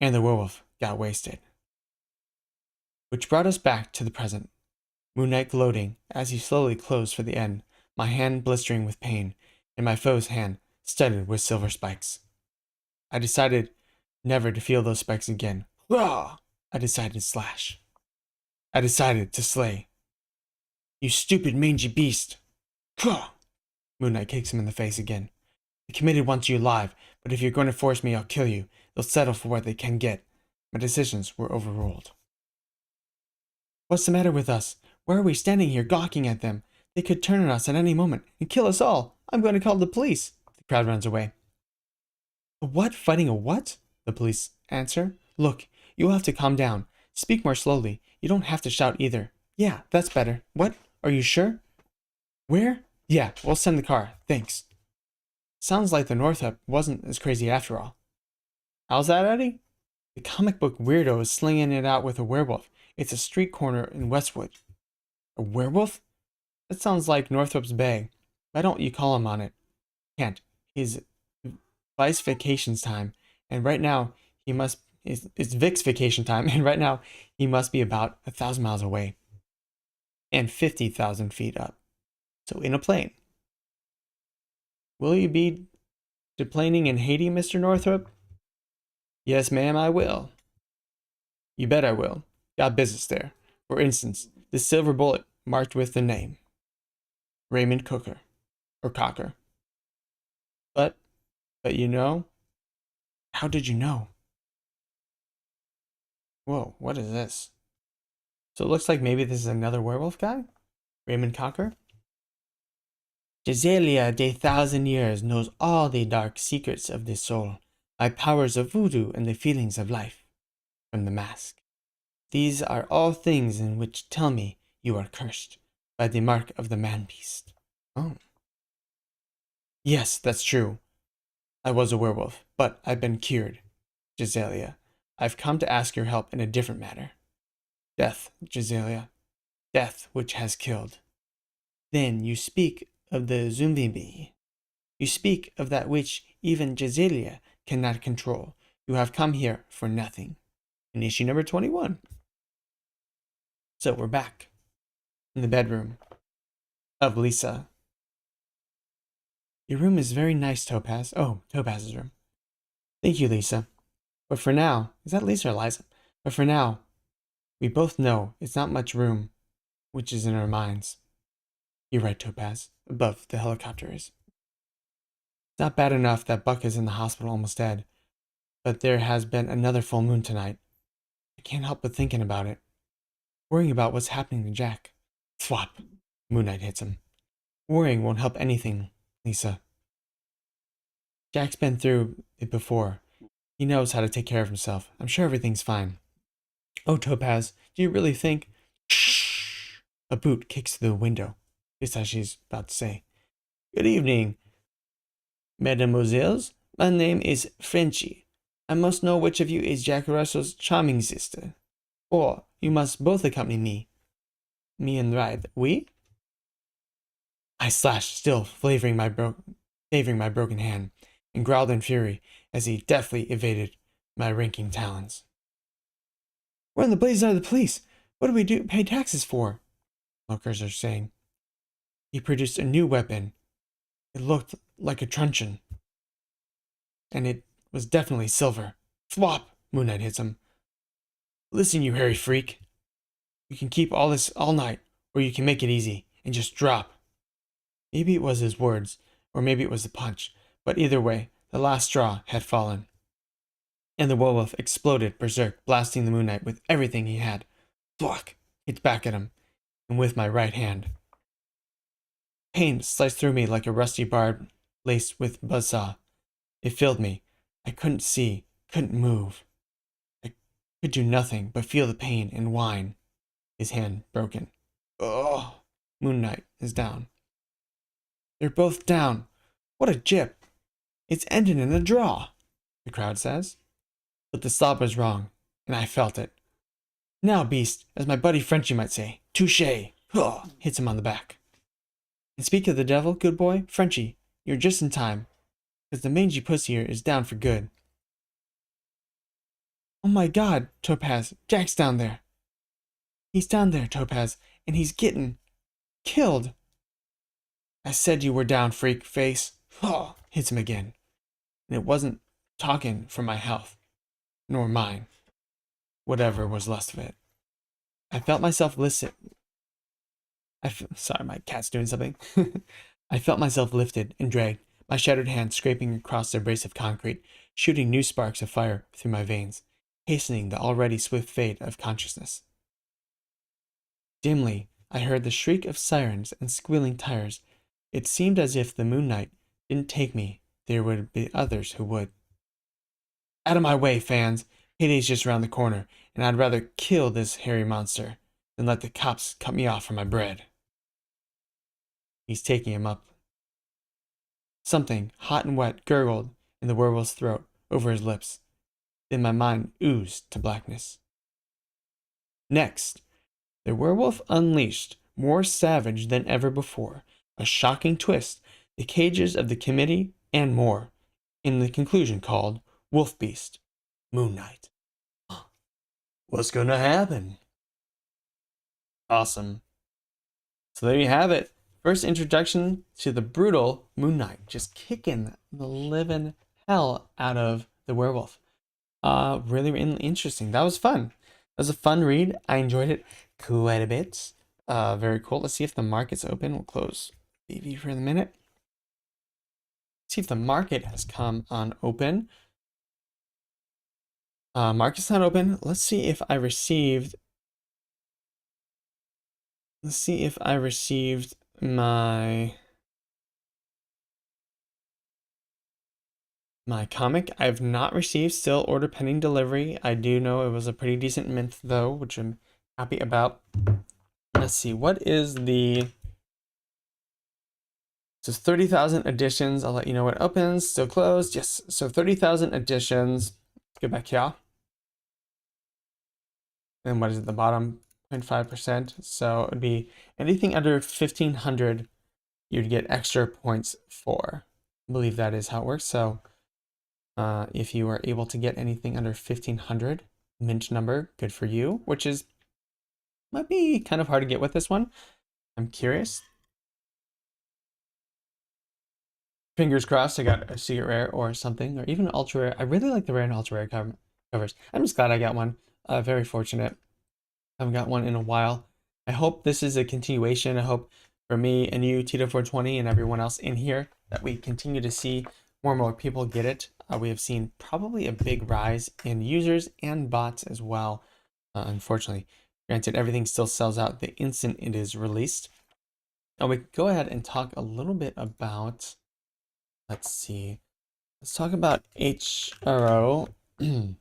and the werewolf got wasted. Which brought us back to the present. Moon Knight gloating as he slowly closed for the end, my hand blistering with pain, and my foe's hand studded with silver spikes. I decided never to feel those spikes again. Rah! I decided to slash. I decided to slay. You stupid mangy beast! Rah! Moon Knight kicks him in the face again. The committee wants you alive, but if you're going to force me, I'll kill you. They'll settle for what they can get. My decisions were overruled. What's the matter with us? Why are we standing here gawking at them? They could turn on us at any moment and kill us all. I'm going to call the police. The crowd runs away. A what? Fighting a what? The police answer. Look, you'll have to calm down. Speak more slowly. You don't have to shout either. Yeah, that's better. What? Are you sure? Where? Yeah, we'll send the car. Thanks. Sounds like the Northup wasn't as crazy after all. How's that, Eddie? The comic book weirdo is slinging it out with a werewolf. It's a street corner in Westwood. A werewolf? That sounds like Northrop's Bay. Why don't you call him on it? Can't. He's Vice vacation's time, and right now he must. It's Vic's vacation time, and right now he must be about 1,000 miles away, and 50,000 feet up. So in a plane. Will you be deplaning in Haiti, Mr. Northrop? Yes, ma'am, I will. You bet I will. Got business there. For instance, this silver bullet marked with the name Raymond Cooker, or Cocker. But you know? How did you know? Whoa, what is this? So it looks like maybe this is another werewolf guy? Raymond Cocker? Giselia de 1,000 years knows all the dark secrets of the soul, by powers of voodoo and the feelings of life. From the mask. These are all things in which tell me you are cursed by the mark of the man-beast. Oh. Yes, that's true. I was a werewolf, but I've been cured. Giselia, I've come to ask your help in a different matter. Death, Giselia. Death which has killed. Then you speak of the Zumbibi. You speak of that which even Giselia cannot control. You have come here for nothing. In issue number 21. So we're back in the bedroom of Lisa. Your room is very nice, Topaz. Oh, Topaz's room. Thank you, Lisa. But for now, is that Lisa or Liza? But for now, we both know it's not much room, which is in our minds. You're right, Topaz. Above the helicopter is. It's not bad enough that Buck is in the hospital almost dead, but there has been another full moon tonight. I can't help but thinking about it. Worrying about what's happening to Jack. Thwop! Moon Knight hits him. Worrying won't help anything, Lisa. Jack's been through it before. He knows how to take care of himself. I'm sure everything's fine. Oh, Topaz, do you really think... Shh! A boot kicks through the window, just as she's about to say. Good evening, mesdemoiselles. My name is Frenchy. I must know which of you is Jack Russell's charming sister. Or you must both accompany me. Me and ride. We? I slashed, still favoring my broken hand, and growled in fury as he deftly evaded my raking talons. Where in the blazes are the police? What do we pay taxes for? Lookers are saying. He produced a new weapon. It looked like a truncheon. And it was definitely silver. Flop! Moon Knight hits him. Listen, you hairy freak. You can keep all this all night, or you can make it easy and just drop. Maybe it was his words, or maybe it was the punch, but either way, the last straw had fallen. And the werewolf exploded berserk, blasting the Moon Knight with everything he had. Thwack! Hit back at him, and with my right hand. Pain sliced through me like a rusty barb laced with buzzsaw. It filled me. I couldn't see, couldn't move. I could do nothing but feel the pain and whine. His hand broken. Oh! Moon Knight is down. They're both down. What a jip. It's ended in a draw, the crowd says. But the stop was wrong, and I felt it. Now, beast, as my buddy Frenchie might say, touché. Hits him on the back. And speak of the devil, good boy, Frenchie, you're just in time, because the mangy pussy here is down for good. Oh my god, Topaz, Jack's down there. He's down there, Topaz, and he's getting killed. I said you were down, freak face. Hits him again. And it wasn't talking for my health, nor mine, whatever was left of it. I felt myself sorry, my cat's doing something. I felt myself lifted and dragged, my shattered hands scraping across the abrasive concrete, shooting new sparks of fire through my veins, hastening the already swift fade of consciousness. Dimly, I heard the shriek of sirens and squealing tires. It seemed as if the Moon Knight didn't take me, there would be others who would. Out of my way, fans! Payday's just around the corner, and I'd rather kill this hairy monster than let the cops cut me off for my bread. He's taking him up. Something hot and wet gurgled in the werewolf's throat over his lips. Then my mind oozed to blackness. Next, the werewolf unleashed, more savage than ever before, a shocking twist, the cages of the committee, and more, in the conclusion called Wolf Beast, Moon Knight. What's gonna happen? Awesome. So there you have it. First introduction to the brutal Moon Knight, just kicking the living hell out of the werewolf. Really interesting. That was fun. That was a fun read. I enjoyed it quite a bit. Very cool. Let's see if the market's open. We'll close VeVe for a minute. See if the market has come on open. Market's not open. Let's see if I received. Let's see if I received my comic. I've not received, still order pending delivery. I do know it was a pretty decent mint though, which I'm happy about. Let's see, what is the, so 30,000 editions. I'll let you know when it opens. Still closed, yes. So 30,000 editions. Let's go back here. And what is at the bottom? 0.5%. So it'd be anything under 1,500 you'd get extra points for. I believe that is how it works. So if you are able to get anything under 1,500 mint number, good for you, which is might be kind of hard to get with this one. I'm curious. Fingers crossed I got a secret rare or something, or even ultra rare. I really like the rare and ultra rare covers. I'm just glad I got one. Very fortunate. I haven't got one in a while. I hope this is a continuation. I hope for me and you, Tito420, and everyone else in here, that we continue to see more and more people get it. We have seen probably a big rise in users and bots as well, unfortunately. Granted, everything still sells out the instant it is released. Now we can go ahead and talk a little bit about, let's see, let's talk about HRO. I'm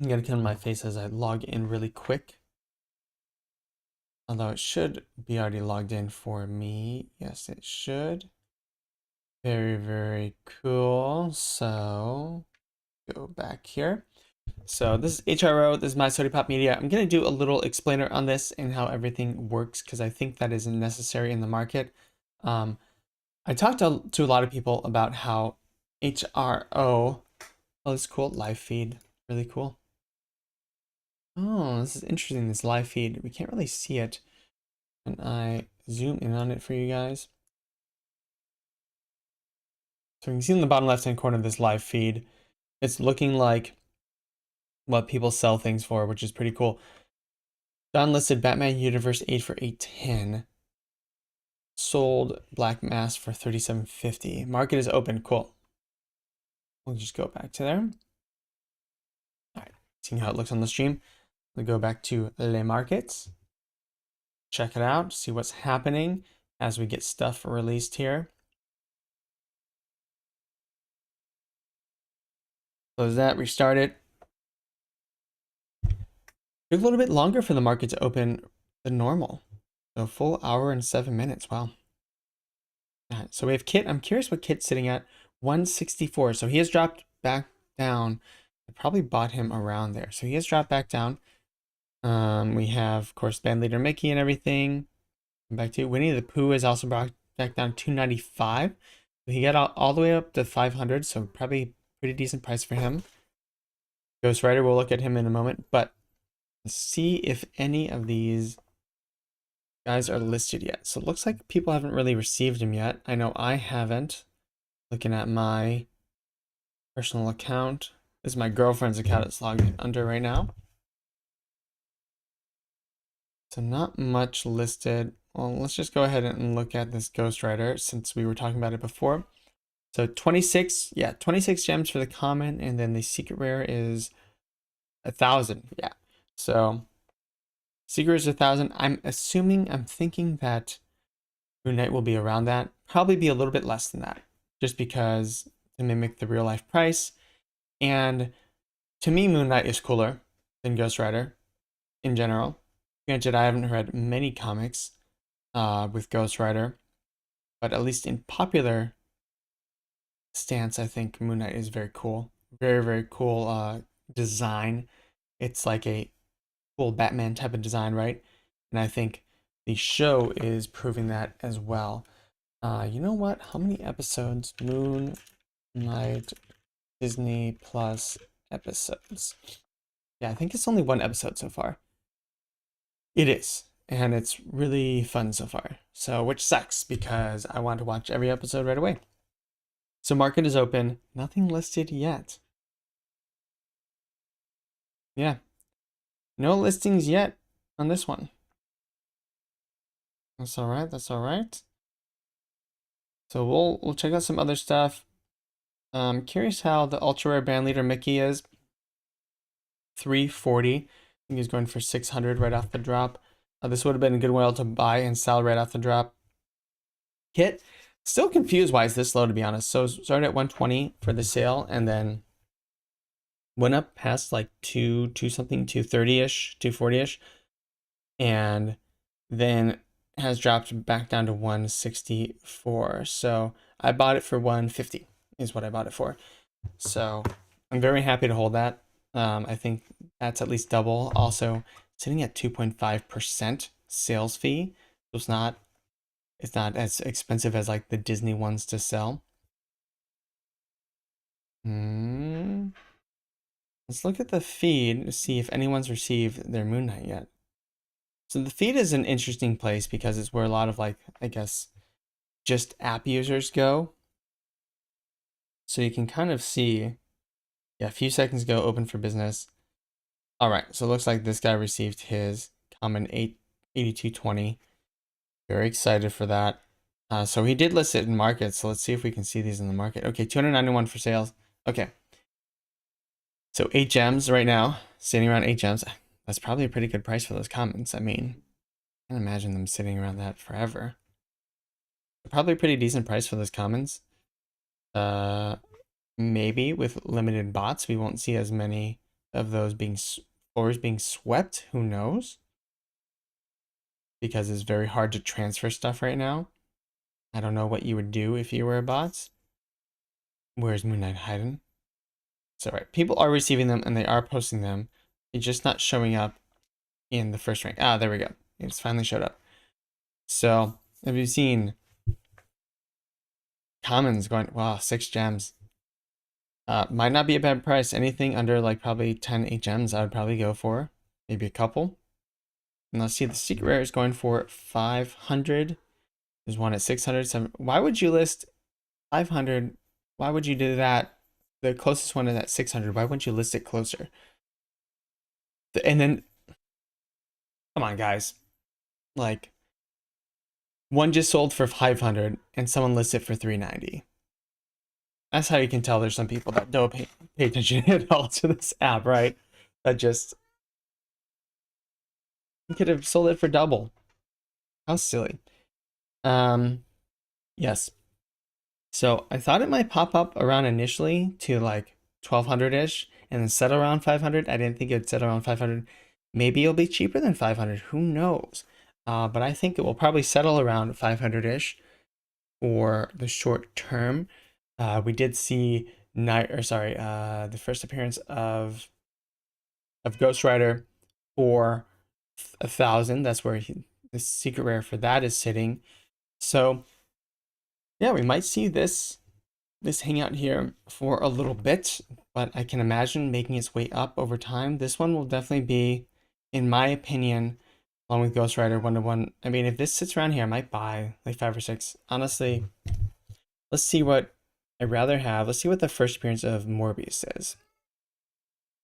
gonna kill my face as I log in really quick. Although it should be already logged in for me. Yes, it should. Very, very cool. So go back here. So this is HRO, this is my Sodi Pop Media. I'm going to do a little explainer on this and how everything works because I think that is necessary in the market. I talked to a lot of people about how HRO, oh, this is cool, live feed, really cool. Oh, this is interesting, this live feed. We can't really see it. Can I zoom in on it for you guys? So you can see in the bottom left-hand corner of this live feed, it's looking like what people sell things for, which is pretty cool. Don listed Batman Universe 8 for $810. Sold Black Mask for $37.50. Market is open. Cool. We'll just go back to there. All right. Seeing how it looks on the stream. We'll go back to Les Markets. Check it out. See what's happening as we get stuff released here. Close that. Restart it. Took a little bit longer for the market to open than normal. So a full hour and 7 minutes. Wow. All right, so we have Kit. I'm curious what Kit's sitting at. 164. So he has dropped back down. I probably bought him around there. So he has dropped back down. We have, of course, band leader Mickey and everything. back to Winnie the Pooh is also brought back down to 295. He got all the way up to 500, so probably pretty decent price for him. Ghost Rider, we'll look at him in a moment, but let's see if any of these guys are listed yet. So it looks like people haven't really received him yet. I know I haven't. Looking at my personal account. This is my girlfriend's account it's logged under right now. So not much listed. Well, let's just go ahead and look at this Ghost Rider since we were talking about it before. So 26, yeah, 26 gems for the common, and then the secret rare is 1,000. Yeah. So secret is 1,000. I'm thinking that Moon Knight will be around that. Probably be a little bit less than that, just because to mimic the real life price. And to me, Moon Knight is cooler than Ghost Rider in general. Granted, I haven't read many comics with Ghost Rider, but at least in popular stance, I think Moon Knight is very cool. Very, very cool design. It's like a cool Batman type of design, right? And I think the show is proving that as well. You know what? How many episodes? Moon Knight Disney Plus episodes. Yeah, I think it's only one episode so far. It is, and it's really fun so far. So, which sucks because I want to watch every episode right away. So market is open, nothing listed yet. Yeah, no listings yet on this one. That's all right, that's all right. So we'll check out some other stuff. Curious how the ultra rare band leader Mickey is. 340. I think he's going for 600 right off the drop. This would have been a good whale to buy and sell right off the drop. Kit, still confused why it's this low, to be honest. So started at 120 for the sale and then went up past like 230-ish, 240-ish, and then has dropped back down to 164. So I bought it for 150 is what I bought it for. So I'm very happy to hold that. I think that's at least double. Also sitting at 2.5% sales fee. So it's not as expensive as like the Disney ones to sell. Let's look at the feed to see if anyone's received their Moon Knight yet. So the feed is an interesting place because it's where a lot of like, I guess, just app users go. So you can kind of see, yeah, a few seconds ago, open for business. All right, so it looks like this guy received his common 8220. Very excited for that. So he did list it in market. So let's see if we can see these in the market. Okay, 291 for sales. Okay. So 8 gems right now, sitting around 8 gems. That's probably a pretty good price for those commons. I mean, I can't imagine them sitting around that forever. Probably a pretty decent price for those commons. Maybe with limited bots, we won't see as many of those floors being swept. Who knows? Because it's very hard to transfer stuff right now. I don't know what you would do if you were a bot. Where's Moon Knight hiding? So right, people are receiving them and they are posting them. It's just not showing up in the first rank. Ah, there we go. It's finally showed up. So have you seen commons going, wow, 6 gems. Might not be a bad price. Anything under like probably 10, 8 gems I would probably go for. Maybe a couple. And let's see, the secret rare is going for 500. There's one at 600. Why would you list 500? Why would you do that? The closest one is at 600. Why wouldn't you list it closer? And then, come on, guys. Like, one just sold for 500 and someone lists it for 390. That's how you can tell there's some people that don't pay attention at all to this app, right? That just, you could have sold it for double. How silly. Yes. So I thought it might pop up around initially to like 1200-ish and then settle around 500. I didn't think it'd settle around 500. Maybe it'll be cheaper than 500. Who knows? But I think it will probably settle around 500-ish for the short term. We did see the first appearance of Ghost Rider for 1,000. That's where The secret rare for that is sitting. So yeah, we might see this hang out here for a little bit, but I can imagine making its way up over time. This one will definitely be, in my opinion, along with Ghost Rider 1-to-1. I mean, if this sits around here, I might buy like 5 or 6. Honestly, let's see what I'd rather have. Let's see what the first appearance of Morbius is.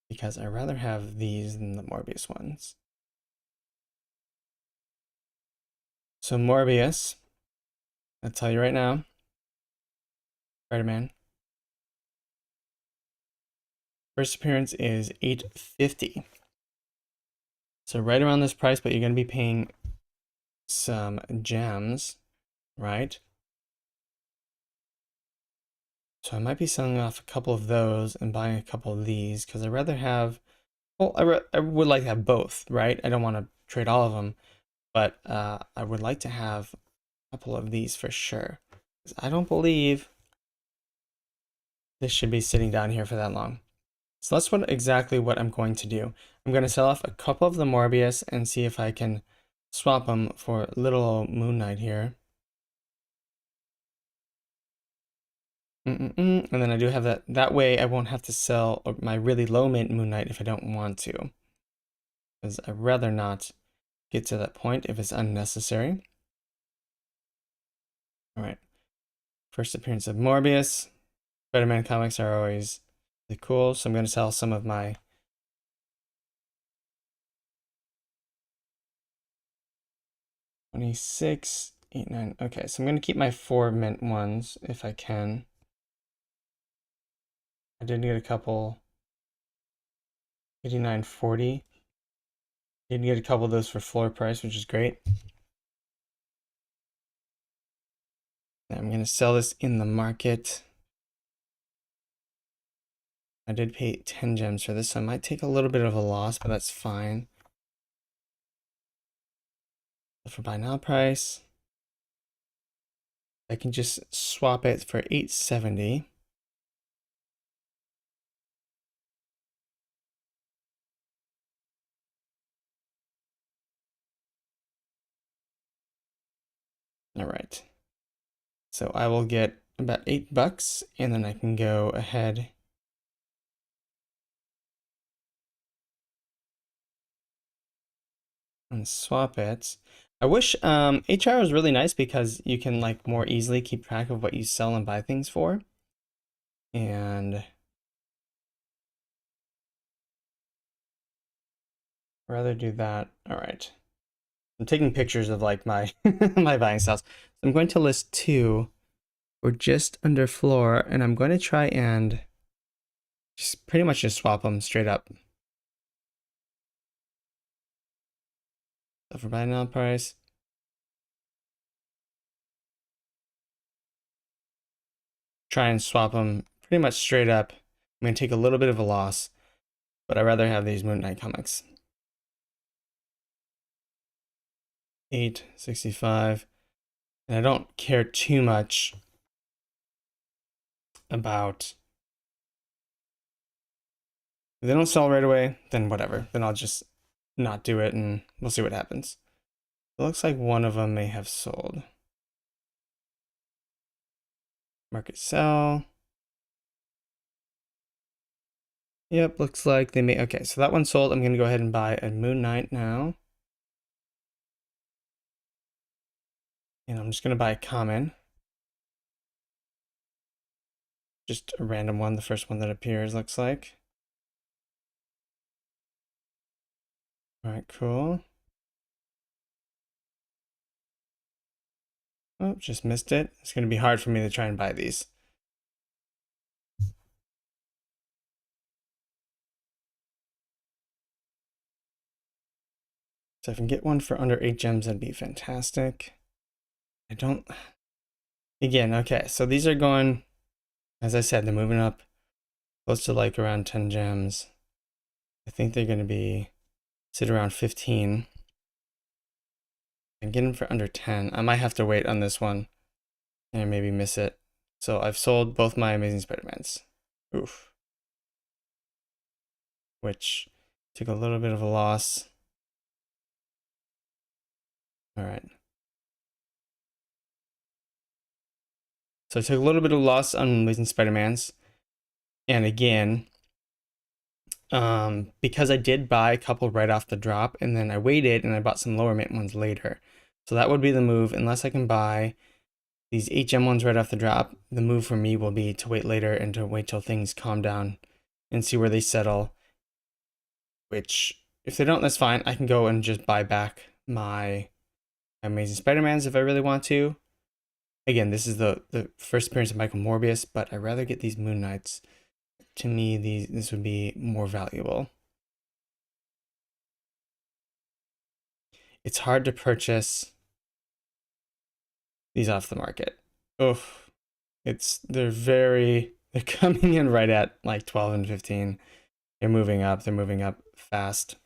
Because I'd rather have these than the Morbius ones. So Morbius, I'll tell you right now, Spider-Man. First appearance is $850. So right around this price, but you're going to be paying some gems, right? So I might be selling off a couple of those and buying a couple of these because I'd rather have, well, I would like to have both, right? I don't want to trade all of them, but I would like to have a couple of these for sure. I don't believe this should be sitting down here for that long. So that's exactly what I'm going to do. I'm going to sell off a couple of the Morbius and see if I can swap them for little Moon Knight here. And then I do have that. That way I won't have to sell my really low mint Moon Knight if I don't want to. Because I'd rather not get to that point if it's unnecessary. Alright. First appearance of Morbius. Spider-Man comics are always really cool, so I'm going to sell some of my $26, $8, $9. Okay, so I'm going to keep my 4 mint ones if I can. I did get a couple. $89.40. Did get a couple of those for floor price, which is great. I'm going to sell this in the market. I did pay 10 gems for this, so I might take a little bit of a loss, but that's fine. For buy now price, I can just swap it for $870. All right. So I will get about $8, and then I can go ahead and swap it. I wish HR was really nice because you can like more easily keep track of what you sell and buy things for. And I'd rather do that. All right. I'm taking pictures of like my my buying styles. So I'm going to list 2 for just under floor, and I'm going to try and just pretty much just swap them straight up. So for buy now price, try and swap them pretty much straight up. I'm going to take a little bit of a loss, but I'd rather have these Moon Knight comics. $8.65, and I don't care too much about. If they don't sell right away, then whatever. Then I'll just not do it, and we'll see what happens. It looks like one of them may have sold. Market sell. Yep, looks like they may. Okay, so that one sold. I'm going to go ahead and buy a Moon Knight now. And I'm just going to buy a common. Just a random one, the first one that appears, looks like. All right, cool. Oh, just missed it. It's going to be hard for me to try and buy these. So if I can get one for under 8 gems, that'd be fantastic. I don't. Again, okay, so these are going, as I said, they're moving up close to like around 10 gems. I think they're going to be sit around 15. And get them for under 10. I might have to wait on this one and maybe miss it. So I've sold both my Amazing Spider-Mans. Oof. Which took a little bit of a loss. All right. So I took a little bit of loss on Amazing Spider-Man's. And again, because I did buy a couple right off the drop, and then I waited and I bought some lower mint ones later. So that would be the move, unless I can buy these HM ones right off the drop. The move for me will be to wait later and to wait till things calm down and see where they settle. Which, if they don't, that's fine. I can go and just buy back my Amazing Spider-Mans if I really want to. Again, this is the first appearance of Michael Morbius, but I'd rather get these Moon Knights. To me, this would be more valuable. It's hard to purchase these off the market. Oof. They're coming in right at like 12 and 15. They're moving up fast.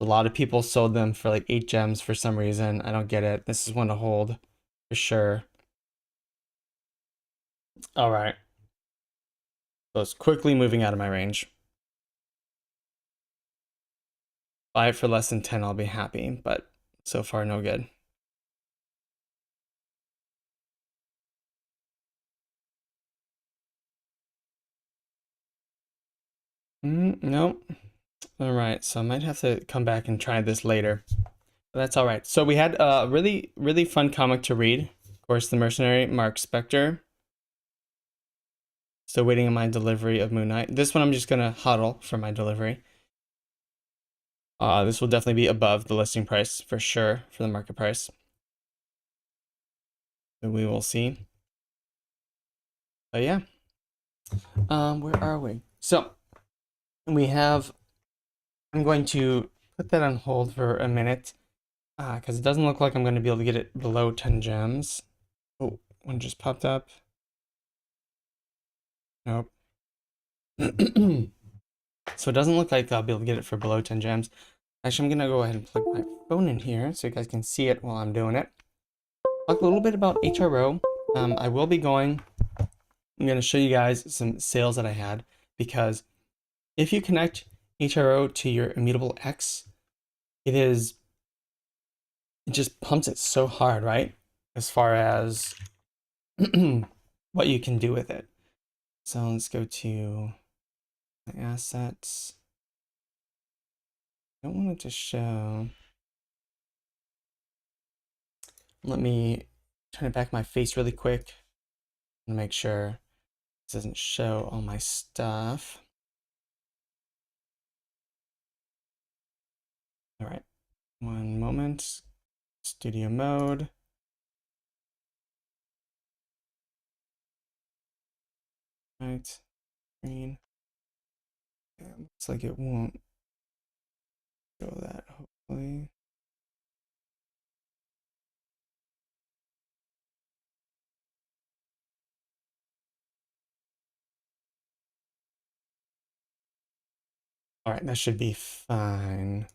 A lot of people sold them for like 8 gems for some reason. I don't get it. This is one to hold for sure. All right. So it's quickly moving out of my range. Buy it for less than 10, I'll be happy, but so far no good. Nope. All right, so I might have to come back and try this later. But that's all right. So we had a really, really fun comic to read. Of course, The Mercenary, Mark Spector. Still waiting on my delivery of Moon Knight. This one I'm just gonna huddle for my delivery. This will definitely be above the listing price for sure, for the market price. So we will see. But yeah. Where are we? So we have, I'm going to put that on hold for a minute because it doesn't look like I'm going to be able to get it below 10 gems. Oh, one just popped up. Nope. So it doesn't look like I'll be able to get it for below 10 gems. Actually, I'm going to go ahead and plug my phone in here so you guys can see it while I'm doing it. Talk a little bit about HRO. I will be going, I'm going to show you guys some sales that I had, because if you connect HRO to your Immutable X, it just pumps it so hard, right? As far as what you can do with it. So let's go to my assets. I don't want it to show. Let me turn it back my face really quick and make sure this doesn't show all my stuff. All right, one moment. Studio mode. Right, green. Yeah, looks like it won't show that, hopefully. All right, that should be fine.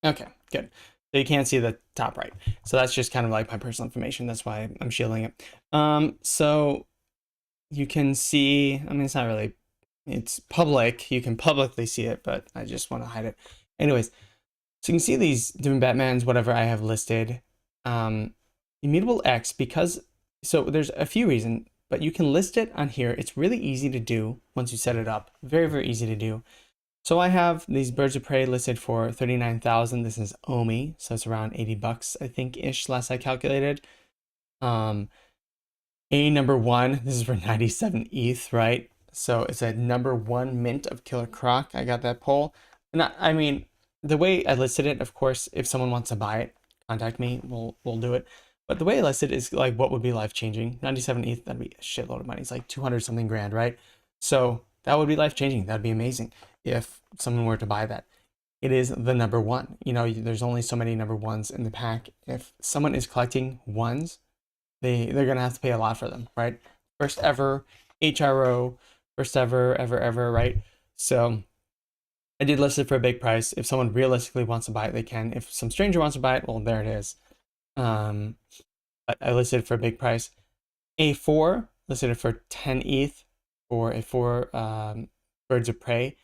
Okay, good. So you can't see the top right. So that's just kind of like my personal information. That's why I'm shielding it. So you can see, I mean, it's not really, it's public. You can publicly see it, but I just want to hide it. Anyways, so you can see these different Batmans, whatever I have listed. Immutable X, because, so there's a few reasons, but you can list it on here. It's really easy to do once you set it up. Very, very easy to do. So I have these Birds of Prey listed for 39,000. This is Omi, so it's around 80 bucks, I think, ish, last I calculated. A number 1, this is for 97 ETH, right? So it's a number 1 mint of Killer Croc. I got that poll. And I mean, the way I listed it, of course, if someone wants to buy it, contact me, we'll do it. But the way I listed it is like what would be life-changing. 97 ETH, that'd be a shitload of money. It's like 200 something grand, right? So that would be life-changing. That'd be amazing if someone were to buy that. It is the number 1. You know, there's only so many number 1s in the pack. If someone is collecting 1s, they're gonna have to pay a lot for them, right? First ever HRO, first ever, right? So I did list it for a big price. If someone realistically wants to buy it, they can. If some stranger wants to buy it, well, there it is. But I listed it for a big price. A4 listed it for 10 ETH for a 4 Birds of Prey.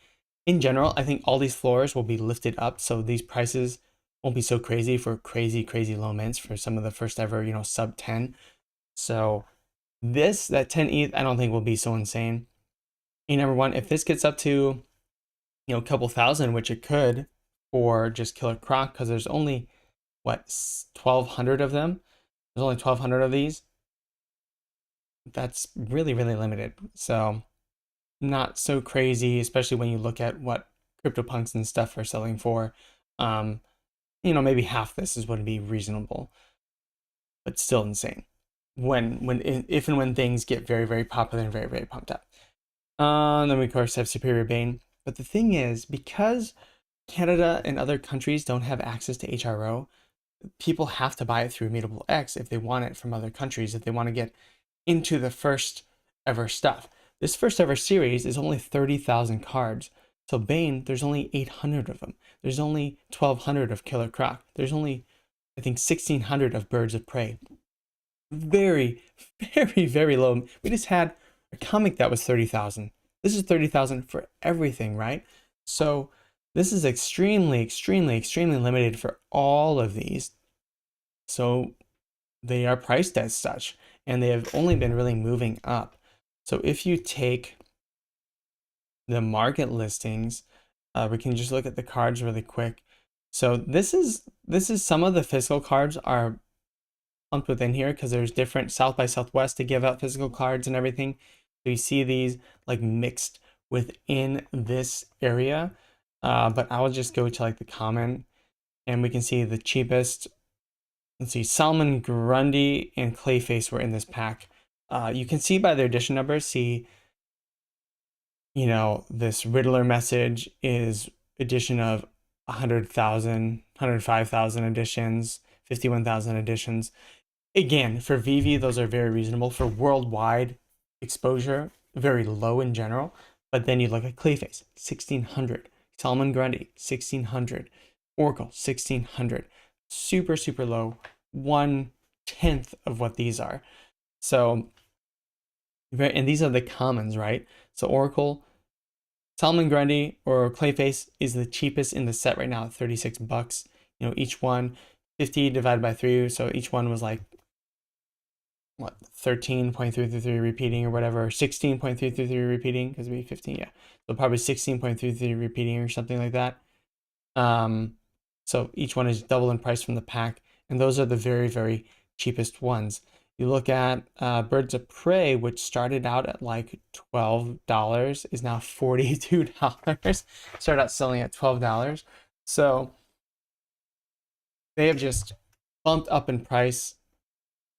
in general, I think all these floors will be lifted up, so these prices won't be so crazy for crazy, crazy low mints for some of the first ever, sub 10. So that 10 ETH, I don't think will be so insane. Number one, if this gets up to, a couple thousand, which it could for just Killer Croc, because there's only, what, 1,200 of them? There's only 1,200 of these. That's really, really limited. So not so crazy, especially when you look at what CryptoPunks and stuff are selling for. Maybe half this is would be reasonable, but still insane. If and when things get very, very popular and very, very pumped up. Then we of course have Superior Bane. But the thing is, because Canada and other countries don't have access to HRO, people have to buy it through Immutable X if they want it from other countries, if they want to get into the first ever stuff. This first ever series is only 30,000 cards. So Bane, there's only 800 of them. There's only 1,200 of Killer Croc. There's only, I think, 1,600 of Birds of Prey. Very, very, very low. We just had a comic that was 30,000. This is 30,000 for everything, right? So this is extremely, extremely, extremely limited for all of these. So they are priced as such, and they have only been really moving up. So if you take the market listings, we can just look at the cards really quick. So this is some of the physical cards are lumped within here because there's different South by Southwest to give out physical cards and everything. So you see these like mixed within this area. But I will just go to like the common, and we can see the cheapest. Let's see, Salmon Grundy and Clayface were in this pack. You can see by their edition numbers, this Riddler message is edition of 100,000, 105,000 editions, 51,000 editions. Again, for VeVe, those are very reasonable. For worldwide exposure, very low in general. But then you look at Clayface, 1,600. Salmon Grundy, 1,600. Oracle, 1,600. Super, super low. 1/10 of what these are. So, and these are the commons, right? So Oracle, Salmon Grundy, or Clayface is the cheapest in the set right now at $36. Each one, 50 divided by 3. So each one was like, what, 13.333 repeating or whatever, 16.333 repeating, because it'd be 15, yeah. So probably 16.33 repeating or something like that. So each one is double in price from the pack, and those are the very, very cheapest ones. You look at Birds of Prey, which started out at like $12, is now $42. Started out selling at $12. So they have just bumped up in price.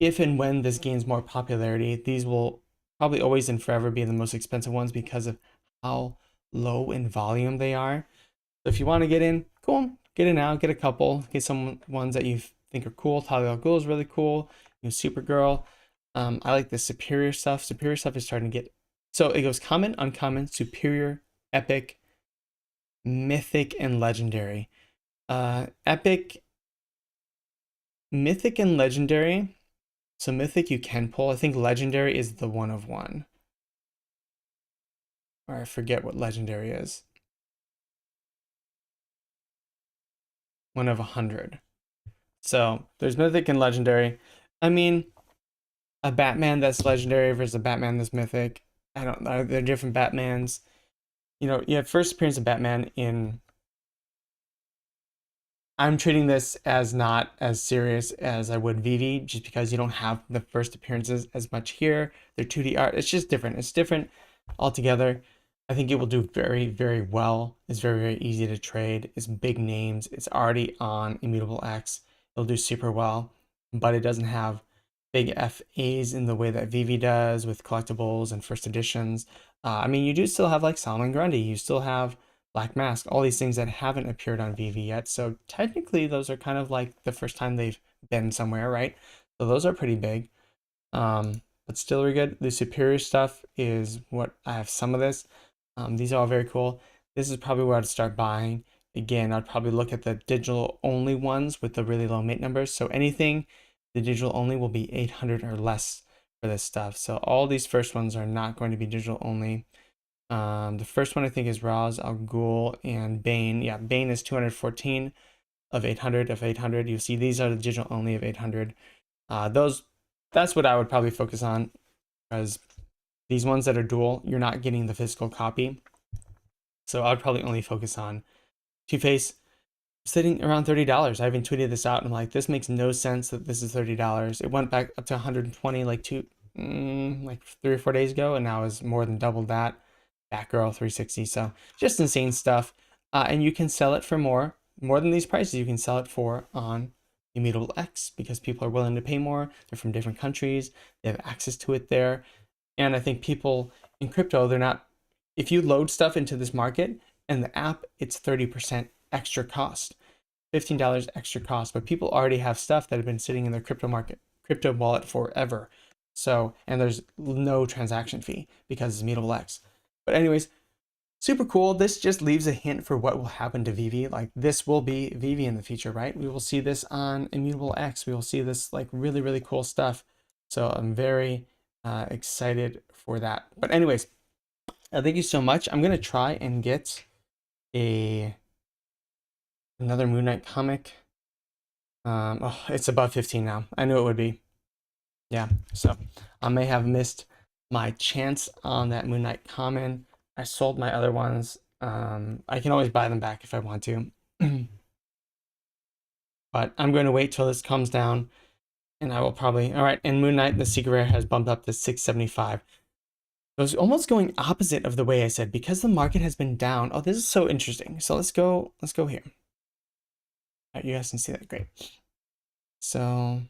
If and when this gains more popularity, these will probably always and forever be the most expensive ones because of how low in volume they are. So if you want to get in, cool, get in now, get a couple, get some ones that you think are cool. Talia al Ghul is really cool. Supergirl. I like the superior stuff. Superior stuff is starting to get, so it goes common, uncommon, superior, epic, mythic, and legendary. Epic, mythic, and legendary. So mythic you can pull. I think legendary is the 1 of 1. Or I forget what legendary is. 1 of 100. So there's mythic and legendary. I mean, a Batman that's legendary versus a Batman that's mythic. I don't know. They're different Batmans. You have first appearance of Batman in. I'm treating this as not as serious as I would VeVe, just because you don't have the first appearances as much here. They're 2D art. It's just different. It's different altogether. I think it will do very, very well. It's very, very easy to trade. It's big names. It's already on Immutable X. It'll do super well, but it doesn't have big FAs in the way that VeVe does with collectibles and first editions. I mean, you do still have like Salmon Grundy. You still have Black Mask, all these things that haven't appeared on VeVe yet. So technically those are kind of like the first time they've been somewhere, right? So those are pretty big. But still very good. The superior stuff is what I have some of this. These are all very cool. This is probably where I'd start buying. Again, I'd probably look at the digital only ones with the really low mint numbers. So anything, the digital only will be 800 or less for this stuff. So all these first ones are not going to be digital only. The first one I think is Raz Al Ghul and Bane. Yeah, Bane is 214 of 800. You see these are the digital only of 800. That's what I would probably focus on, because these ones that are dual, you're not getting the physical copy. So I would probably only focus on Two-Face sitting around $30. I even tweeted this out and I'm like, this makes no sense that this is $30. It went back up to 120 like 3 or 4 days ago, and now is more than double that. Batgirl 360. So just insane stuff. And you can sell it for more than these prices. You can sell it for on Immutable X because people are willing to pay more. They're from different countries. They have access to it there. And I think people in crypto, they're not, if you load stuff into this market and the app, it's 30% extra cost, $15 extra cost, but people already have stuff that have been sitting in their crypto wallet forever. So, and there's no transaction fee because it's Immutable X. But anyways, super cool. This just leaves a hint for what will happen to VeVe. Like, this will be VeVe in the future, right? We will see this on Immutable X. We will see this like really, really cool stuff. So I'm very excited for that. But anyways, thank you so much. I'm gonna try and get another Moon Knight comic. Oh, it's above 15 now. I knew it would be. Yeah, so I may have missed my chance on that Moon Knight common. I sold my other ones. I can always buy them back if I want to. But I'm going to wait till this comes down, and I will probably... All right, and Moon Knight, the secret rare, has bumped up to 675. It was almost going opposite of the way I said, because the market has been down. Oh, this is so interesting. So let's go here. All right, you guys can see that. Great. So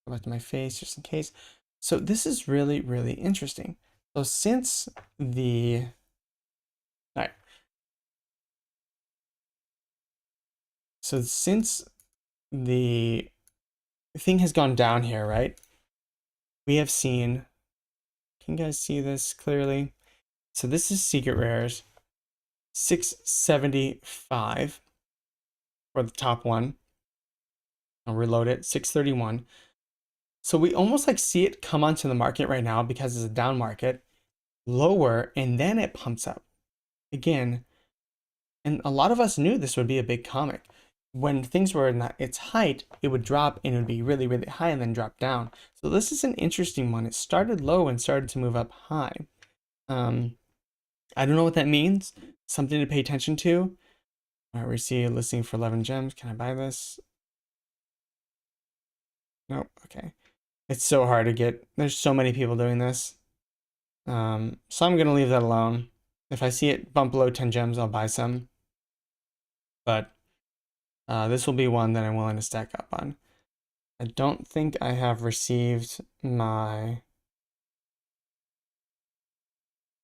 go back to my face just in case. So this is really, really interesting. So since the... All right. So since the thing has gone down here, right? We have seen... Can you guys see this clearly? So this is secret rares. 675 for the top one. I'll reload it. 631. So we almost like see it come onto the market right now because it's a down market, lower, and then it pumps up again. And a lot of us knew this would be a big comic. When things were in its height, it would drop and it would be really, really high and then drop down. So this is an interesting one. It started low and started to move up high. I don't know what that means. Something to pay attention to. All right, we see a listing for 11 gems. Can I buy this? Nope. Okay. It's so hard to get. There's so many people doing this. So I'm going to leave that alone. If I see it bump below 10 gems, I'll buy some. But this will be one that I'm willing to stack up on. I don't think I have received my...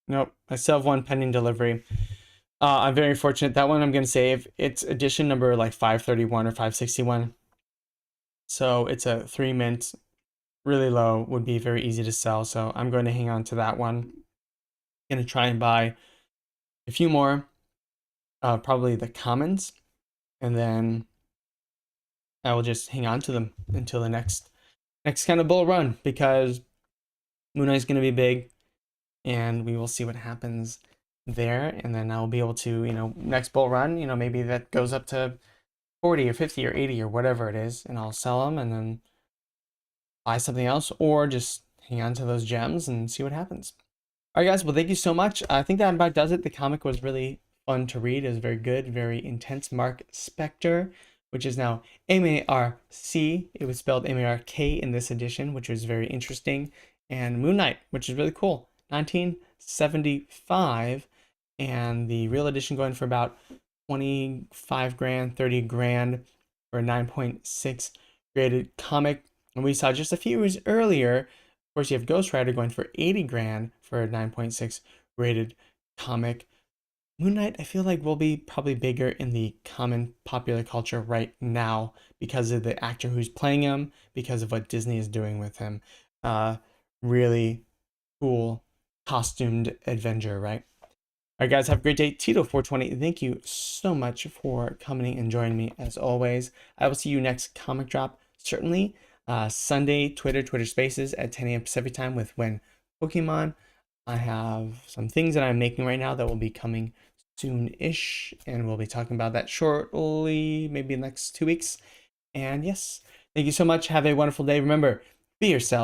Nope, I still have one pending delivery. I'm very fortunate. That one I'm going to save. It's edition number like 531 or 561. So it's a 3 mint, really low, would be very easy to sell. So I'm going to hang on to that one. Going to try and buy a few more, probably the commons, and then I will just hang on to them until the next kind of bull run, because Moon Knight is going to be big, and we will see what happens there, and then I'll be able to, next bull run, maybe that goes up to 40 or 50 or 80 or whatever it is, and I'll sell them and then buy something else, or just hang on to those gems and see what happens. All right, guys, well, thank you so much. I think that about does it. The comic was really fun to read. It was very good, very intense. Mark Spector, which is now M-A-R-C. It was spelled M-A-R-K in this edition, which was very interesting. And Moon Knight, which is really cool. 1975, and the real edition going for about 25 grand, 30 grand for a 9.6 graded comic. And we saw just a few years earlier, of course, you have Ghost Rider going for 80 grand for a 9.6 rated comic. Moon Knight, I feel like, will be probably bigger in the common popular culture right now because of the actor who's playing him, because of what Disney is doing with him. Really cool costumed Avenger, right? All right, guys, have a great day. Tito420, thank you so much for coming and joining me as always. I will see you next comic drop, certainly Sunday, Twitter Spaces at 10 a.m. Pacific time with When Pokemon I have some things that I'm making right now that will be coming soon-ish, and we'll be talking about that shortly, maybe in the next 2 weeks. And yes, thank you so much. Have a wonderful day. Remember, be yourself.